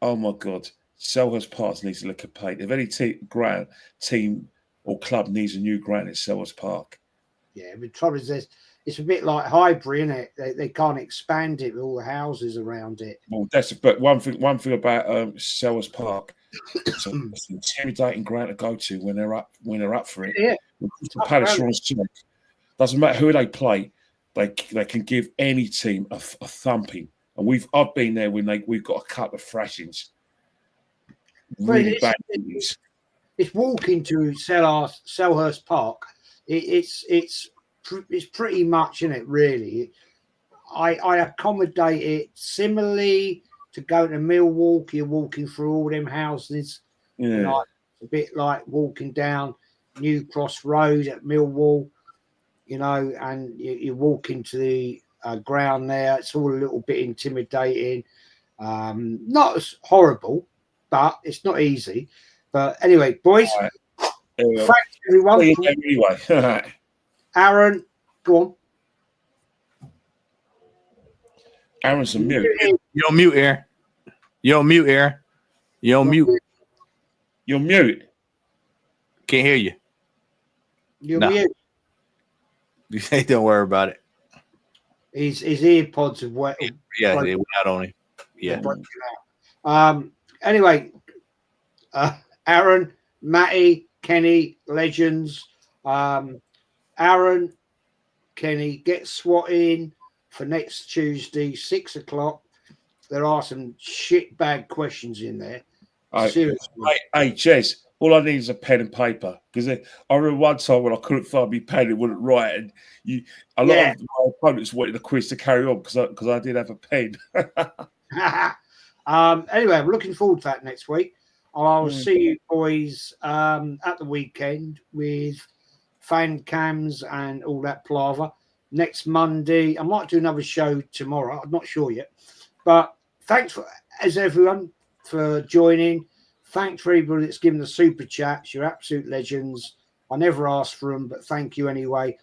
oh my God, Selhurst Park needs to look at paint. If any team or club needs a new ground, it's Selhurst Park. Yeah, the trouble is this. It's a bit like Highbury, isn't it? They can't expand it with all the houses around it. Well, but one thing about Selhurst Park, it's an intimidating ground to go to when they're up for it. Yeah, The Palace are on strike. Doesn't matter who they play, they can give any team a thumping. And I've been there when we've got a couple of thrashings. Really bad. It's walking to Selhurst Park. It's pretty much in it, really. I accommodate it similarly to going to Millwall. You're walking through all them houses. Yeah. Like, a bit like walking down New Cross Road at Millwall, and you walk into the ground there. It's all a little bit intimidating. Not as horrible, but it's not easy. But anyway, boys, thanks everyone. Anyway. Aaron, go on. Aaron's on mute. You're on mute, Aaron. You're on mute, Aaron. You're on mute. You're mute. Can't hear you. You're mute. Don't worry about it. His earpods have wet. Yeah, they went out on him. Yeah. Anyway, Aaron, Matty, Kenny, legends. Aaron, Kenny, get swatting for next Tuesday, 6 o'clock. There are some shitbag questions in there. Seriously. Hey, Jez, all I need is a pen and paper. Because I remember one time when I couldn't find my pen, it wouldn't write. And a lot of my opponents wanted the quiz to carry on because I did have a pen. Anyway, I'm looking forward to that next week. I'll see you boys at the weekend with fan cams and all that palaver. Next Monday, I might do another show tomorrow. I'm not sure yet. But thanks everyone for joining. Thanks for everybody that's given the super chats. You're absolute legends. I never asked for them, but thank you anyway.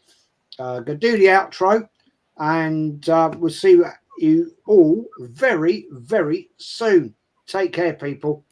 Go do the outro, and we'll see you all very, very soon. Take care, people.